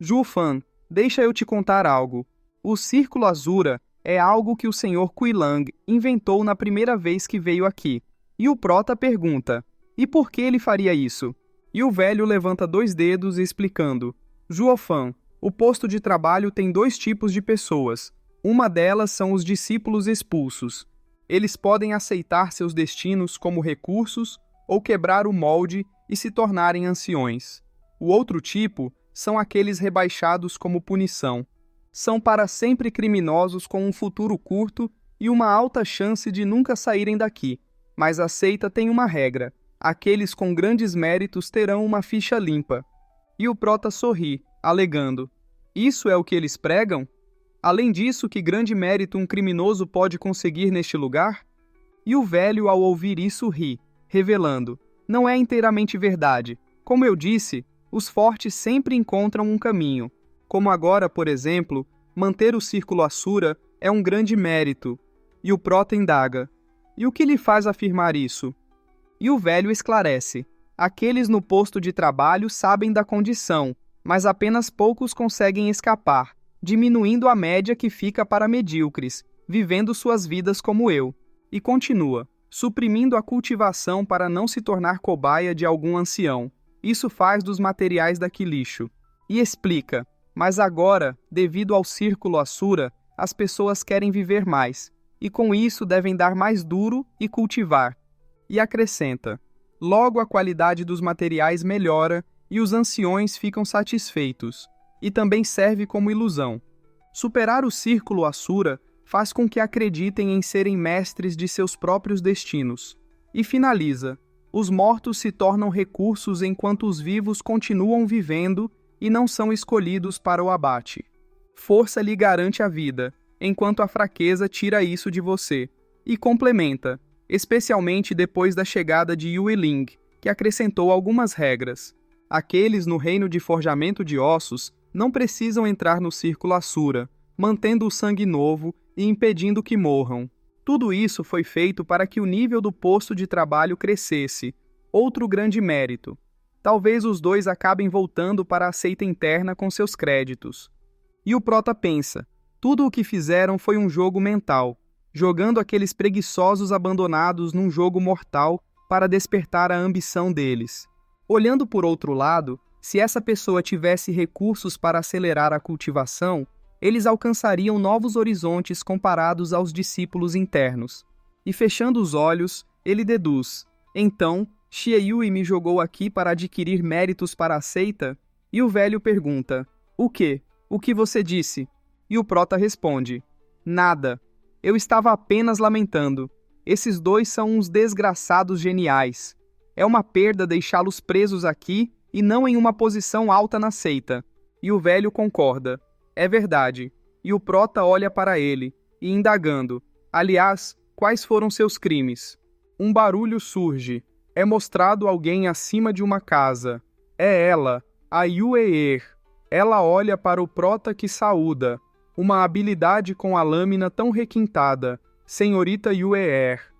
Zhu Fan, deixa eu te contar algo. O Círculo Azura é algo que o Sr. Quilang inventou na primeira vez que veio aqui. E o Prota pergunta, e por que ele faria isso? E o velho levanta 2 dedos explicando, Juofan, o posto de trabalho tem 2 tipos de pessoas. Uma delas são os discípulos expulsos. Eles podem aceitar seus destinos como recursos ou quebrar o molde e se tornarem anciões. O outro tipo são aqueles rebaixados como punição. São para sempre criminosos com um futuro curto e uma alta chance de nunca saírem daqui. Mas a seita tem uma regra. Aqueles com grandes méritos terão uma ficha limpa. E o Prota sorri, alegando, isso é o que eles pregam? Além disso, que grande mérito um criminoso pode conseguir neste lugar? E o velho, ao ouvir isso, ri, revelando, não é inteiramente verdade. Como eu disse, os fortes sempre encontram um caminho. Como agora, por exemplo, manter o Círculo Asura é um grande mérito. E o Prota indaga, e o que lhe faz afirmar isso? E o velho esclarece, aqueles no posto de trabalho sabem da condição, mas apenas poucos conseguem escapar, diminuindo a média que fica para medíocres, vivendo suas vidas como eu. E continua, suprimindo a cultivação para não se tornar cobaia de algum ancião. Isso faz dos materiais daqui lixo. E explica, mas agora, devido ao Círculo Asura, as pessoas querem viver mais, e com isso devem dar mais duro e cultivar. E acrescenta, logo a qualidade dos materiais melhora e os anciões ficam satisfeitos, e também serve como ilusão. Superar o Círculo Asura faz com que acreditem em serem mestres de seus próprios destinos. E finaliza, os mortos se tornam recursos enquanto os vivos continuam vivendo e não são escolhidos para o abate. Força lhe garante a vida, enquanto a fraqueza tira isso de você. E complementa, especialmente depois da chegada de Yue Ling, que acrescentou algumas regras. Aqueles no reino de forjamento de ossos não precisam entrar no Círculo Asura, mantendo o sangue novo e impedindo que morram. Tudo isso foi feito para que o nível do posto de trabalho crescesse, outro grande mérito. Talvez os dois acabem voltando para a seita interna com seus créditos. E o Prota pensa, tudo o que fizeram foi um jogo mental, jogando aqueles preguiçosos abandonados num jogo mortal para despertar a ambição deles. Olhando por outro lado, se essa pessoa tivesse recursos para acelerar a cultivação, eles alcançariam novos horizontes comparados aos discípulos internos. E fechando os olhos, ele deduz, então, Xie Yui me jogou aqui para adquirir méritos para a seita? E o velho pergunta, o quê? O que você disse? E o Prota responde, nada. Eu estava apenas lamentando. Esses dois são uns desgraçados geniais. É uma perda deixá-los presos aqui e não em uma posição alta na seita. E o velho concorda. É verdade. E o Prota olha para ele, e indagando. Aliás, quais foram seus crimes? Um barulho surge. É mostrado alguém acima de uma casa. É ela, a Yueer. Ela olha para o Prota que saúda. Uma habilidade com a lâmina tão requintada. Senhorita Yueer.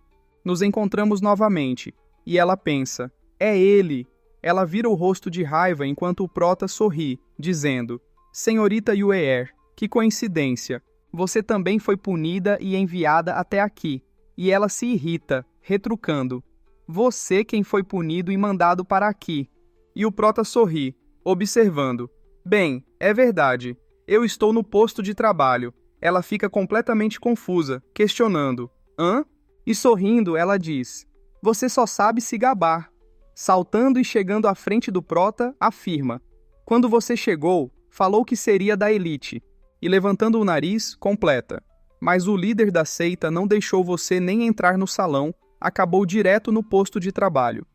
Nos encontramos novamente, e ela pensa, é ele. Ela vira o rosto de raiva enquanto o Prota sorri, dizendo, Senhorita Yueer, que coincidência. Você também foi punida e enviada até aqui. E ela se irrita, retrucando, você quem foi punido e mandado para aqui. E o Prota sorri, observando, bem, é verdade. Eu estou no posto de trabalho. Ela fica completamente confusa, questionando. Hã? E sorrindo, ela diz. Você só sabe se gabar. Saltando e chegando à frente do Prota, afirma. Quando você chegou, falou que seria da elite. E levantando o nariz, completa. Mas o líder da seita não deixou você nem entrar no salão, acabou direto no posto de trabalho.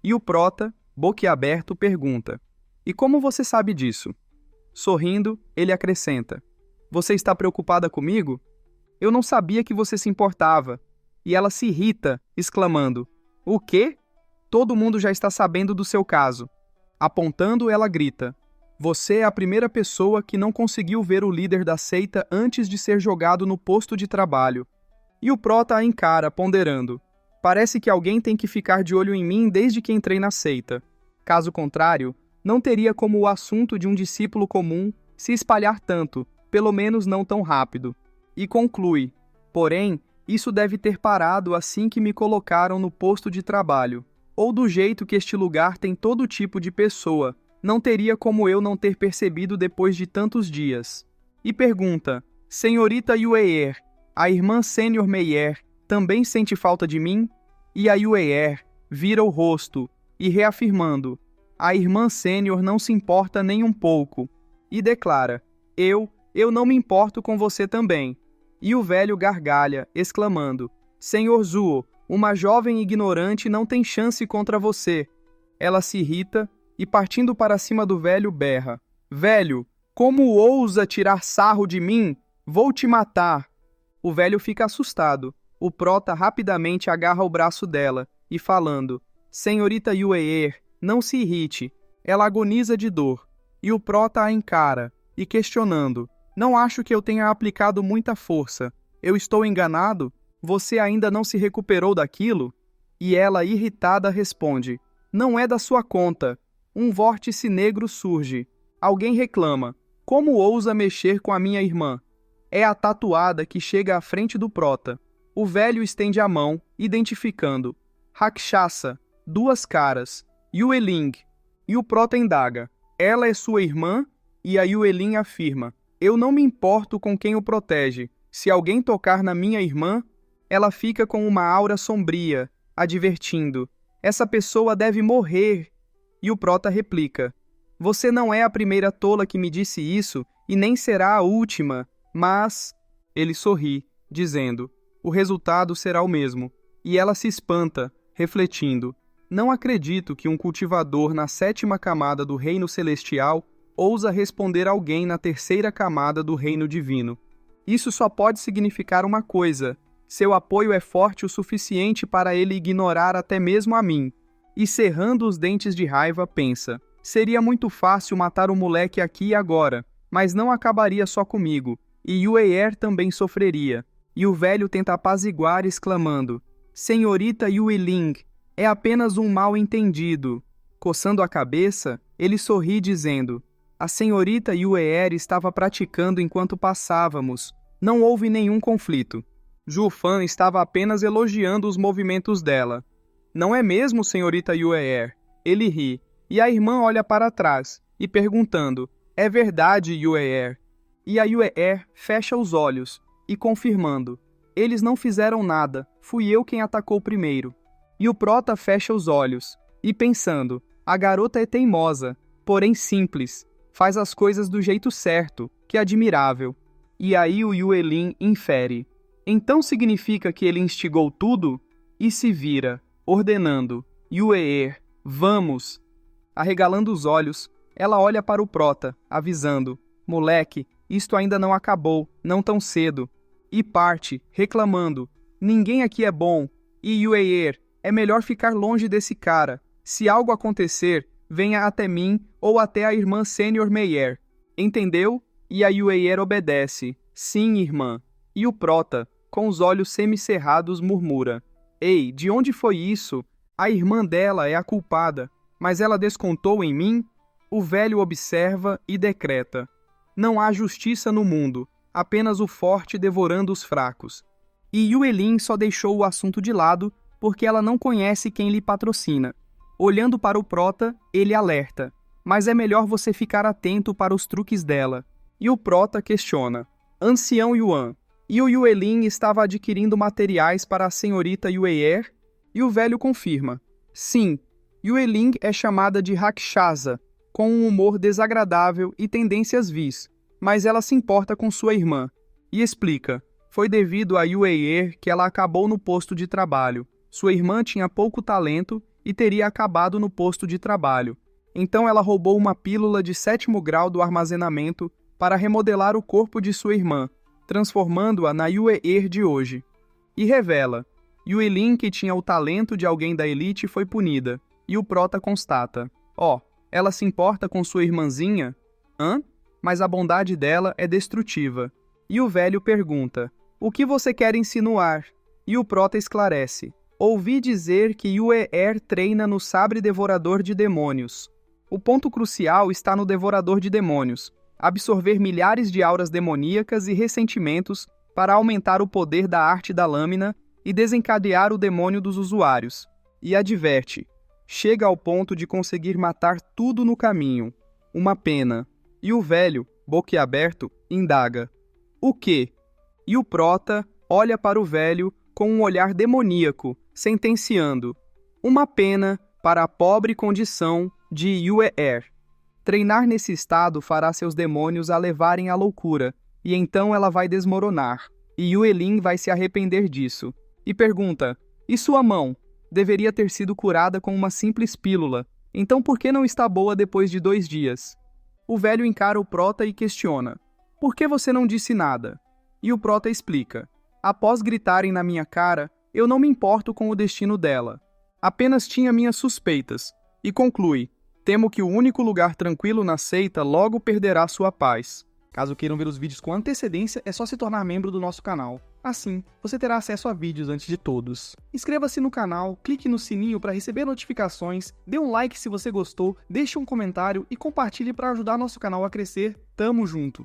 E o Prota, boquiaberto, pergunta. E como você sabe disso? Sorrindo, ele acrescenta. Você está preocupada comigo? Eu não sabia que você se importava. E ela se irrita, exclamando. O quê? Todo mundo já está sabendo do seu caso. Apontando, ela grita. Você é a primeira pessoa que não conseguiu ver o líder da seita antes de ser jogado no posto de trabalho. E o Prota a encara, ponderando. Parece que alguém tem que ficar de olho em mim desde que entrei na seita. Caso contrário, não teria como o assunto de um discípulo comum se espalhar tanto, pelo menos não tão rápido. E conclui: porém, isso deve ter parado assim que me colocaram no posto de trabalho. Ou do jeito que este lugar tem todo tipo de pessoa, não teria como eu não ter percebido depois de tantos dias. E pergunta: senhorita Yueer, a irmã sênior Meyer, também sente falta de mim? E a Yueer vira o rosto, e reafirmando: a irmã sênior não se importa nem um pouco, e declara: eu não me importo com você também. E o velho gargalha, exclamando: Senhor Zuo, uma jovem ignorante não tem chance contra você. Ela se irrita e, partindo para cima do velho, berra: Velho, como ousa tirar sarro de mim? Vou te matar. O velho fica assustado. O prota rapidamente agarra o braço dela e, falando: Senhorita Yueer, não se irrite. Ela agoniza de dor. E o prota a encara e, questionando: Não acho que eu tenha aplicado muita força. Eu estou enganado? Você ainda não se recuperou daquilo? E ela, irritada, responde: Não é da sua conta. Um vórtice negro surge. Alguém reclama: Como ousa mexer com a minha irmã? É a tatuada que chega à frente do prota. O velho estende a mão, identificando: Rakshasa, duas caras, Yueling. E o prota indaga: Ela é sua irmã? E a Yueling afirma: Eu não me importo com quem o protege. Se alguém tocar na minha irmã, ela fica com uma aura sombria, advertindo: Essa pessoa deve morrer. E o prota replica: Você não é a primeira tola que me disse isso, e nem será a última, mas... Ele sorri, dizendo: O resultado será o mesmo. E ela se espanta, refletindo: Não acredito que um cultivador na 7ª camada do reino celestial ousa responder alguém na 3ª camada do reino divino. Isso só pode significar uma coisa: seu apoio é forte o suficiente para ele ignorar até mesmo a mim. E cerrando os dentes de raiva, pensa: seria muito fácil matar o moleque aqui e agora, mas não acabaria só comigo, e Yueer também sofreria. E o velho tenta apaziguar, exclamando: Senhorita Yueling, é apenas um mal-entendido. Coçando a cabeça, ele sorri, dizendo: A senhorita Yueer estava praticando enquanto passávamos. Não houve nenhum conflito. Zhu-Fan estava apenas elogiando os movimentos dela. Não é mesmo, senhorita Yueer? Ele ri, e a irmã olha para trás, e perguntando: É verdade, Yueer? E a Yueer fecha os olhos, e confirmando: Eles não fizeram nada, fui eu quem atacou primeiro. E o prota fecha os olhos, e pensando: A garota é teimosa, porém simples, faz as coisas do jeito certo, que admirável. E aí o Yueling infere: Então significa que ele instigou tudo? E se vira, ordenando: Yueer, vamos! Arregalando os olhos, ela olha para o prota, avisando: Moleque, isto ainda não acabou, não tão cedo. E parte, reclamando: Ninguém aqui é bom. E Yueer, é melhor ficar longe desse cara. Se algo acontecer, venha até mim ou até a irmã sênior Meyer. Entendeu? E a Yueer obedece: Sim, irmã. E o prota, com os olhos semicerrados, murmura: Ei, de onde foi isso? A irmã dela é a culpada, mas ela descontou em mim? O velho observa e decreta: Não há justiça no mundo, apenas o forte devorando os fracos. E Yueling só deixou o assunto de lado porque ela não conhece quem lhe patrocina. Olhando para o prota, ele alerta: Mas é melhor você ficar atento para os truques dela. E o prota questiona: Ancião Yuan, e o Yueling estava adquirindo materiais para a senhorita Yueer? E o velho confirma: Sim, Yueling é chamada de Rakshasa, com um humor desagradável e tendências vis, mas ela se importa com sua irmã. E explica: Foi devido a Yueer que ela acabou no posto de trabalho. Sua irmã tinha pouco talento e teria acabado no posto de trabalho. Então ela roubou uma pílula de 7º grau do armazenamento para remodelar o corpo de sua irmã, transformando-a na Yueer de hoje. E revela: Yueling, que tinha o talento de alguém da elite, foi punida. E o prota constata: ela se importa com sua irmãzinha? Hã? Mas a bondade dela é destrutiva. E o velho pergunta: O que você quer insinuar? E o prota esclarece: Ouvi dizer que Yueer treina no sabre devorador de demônios. O ponto crucial está no devorador de demônios. absorver milhares de auras demoníacas e ressentimentos para aumentar o poder da arte da lâmina e desencadear o demônio dos usuários. E adverte: chega ao ponto de conseguir matar tudo no caminho. Uma pena. E o velho, boquiaberto, indaga: o quê? E o prota olha para o velho com um olhar demoníaco, sentenciando: uma pena para a pobre condição de Yue-Er. Treinar nesse estado fará seus demônios a levarem à loucura, e então ela vai desmoronar, e Yuelin vai se arrepender disso. E pergunta: e sua mão? Deveria ter sido curada com uma simples pílula, então por que não está boa depois de 2 dias? O velho encara o prota e questiona: por que você não disse nada? E o prota explica: após gritarem na minha cara, eu não me importo com o destino dela. Apenas tinha minhas suspeitas. E conclui: temo que o único lugar tranquilo na seita logo perderá sua paz. Caso queiram ver os vídeos com antecedência, é só se tornar membro do nosso canal. Assim, você terá acesso a vídeos antes de todos. Inscreva-se no canal, clique no sininho para receber notificações, dê um like se você gostou, deixe um comentário e compartilhe para ajudar nosso canal a crescer. Tamo junto!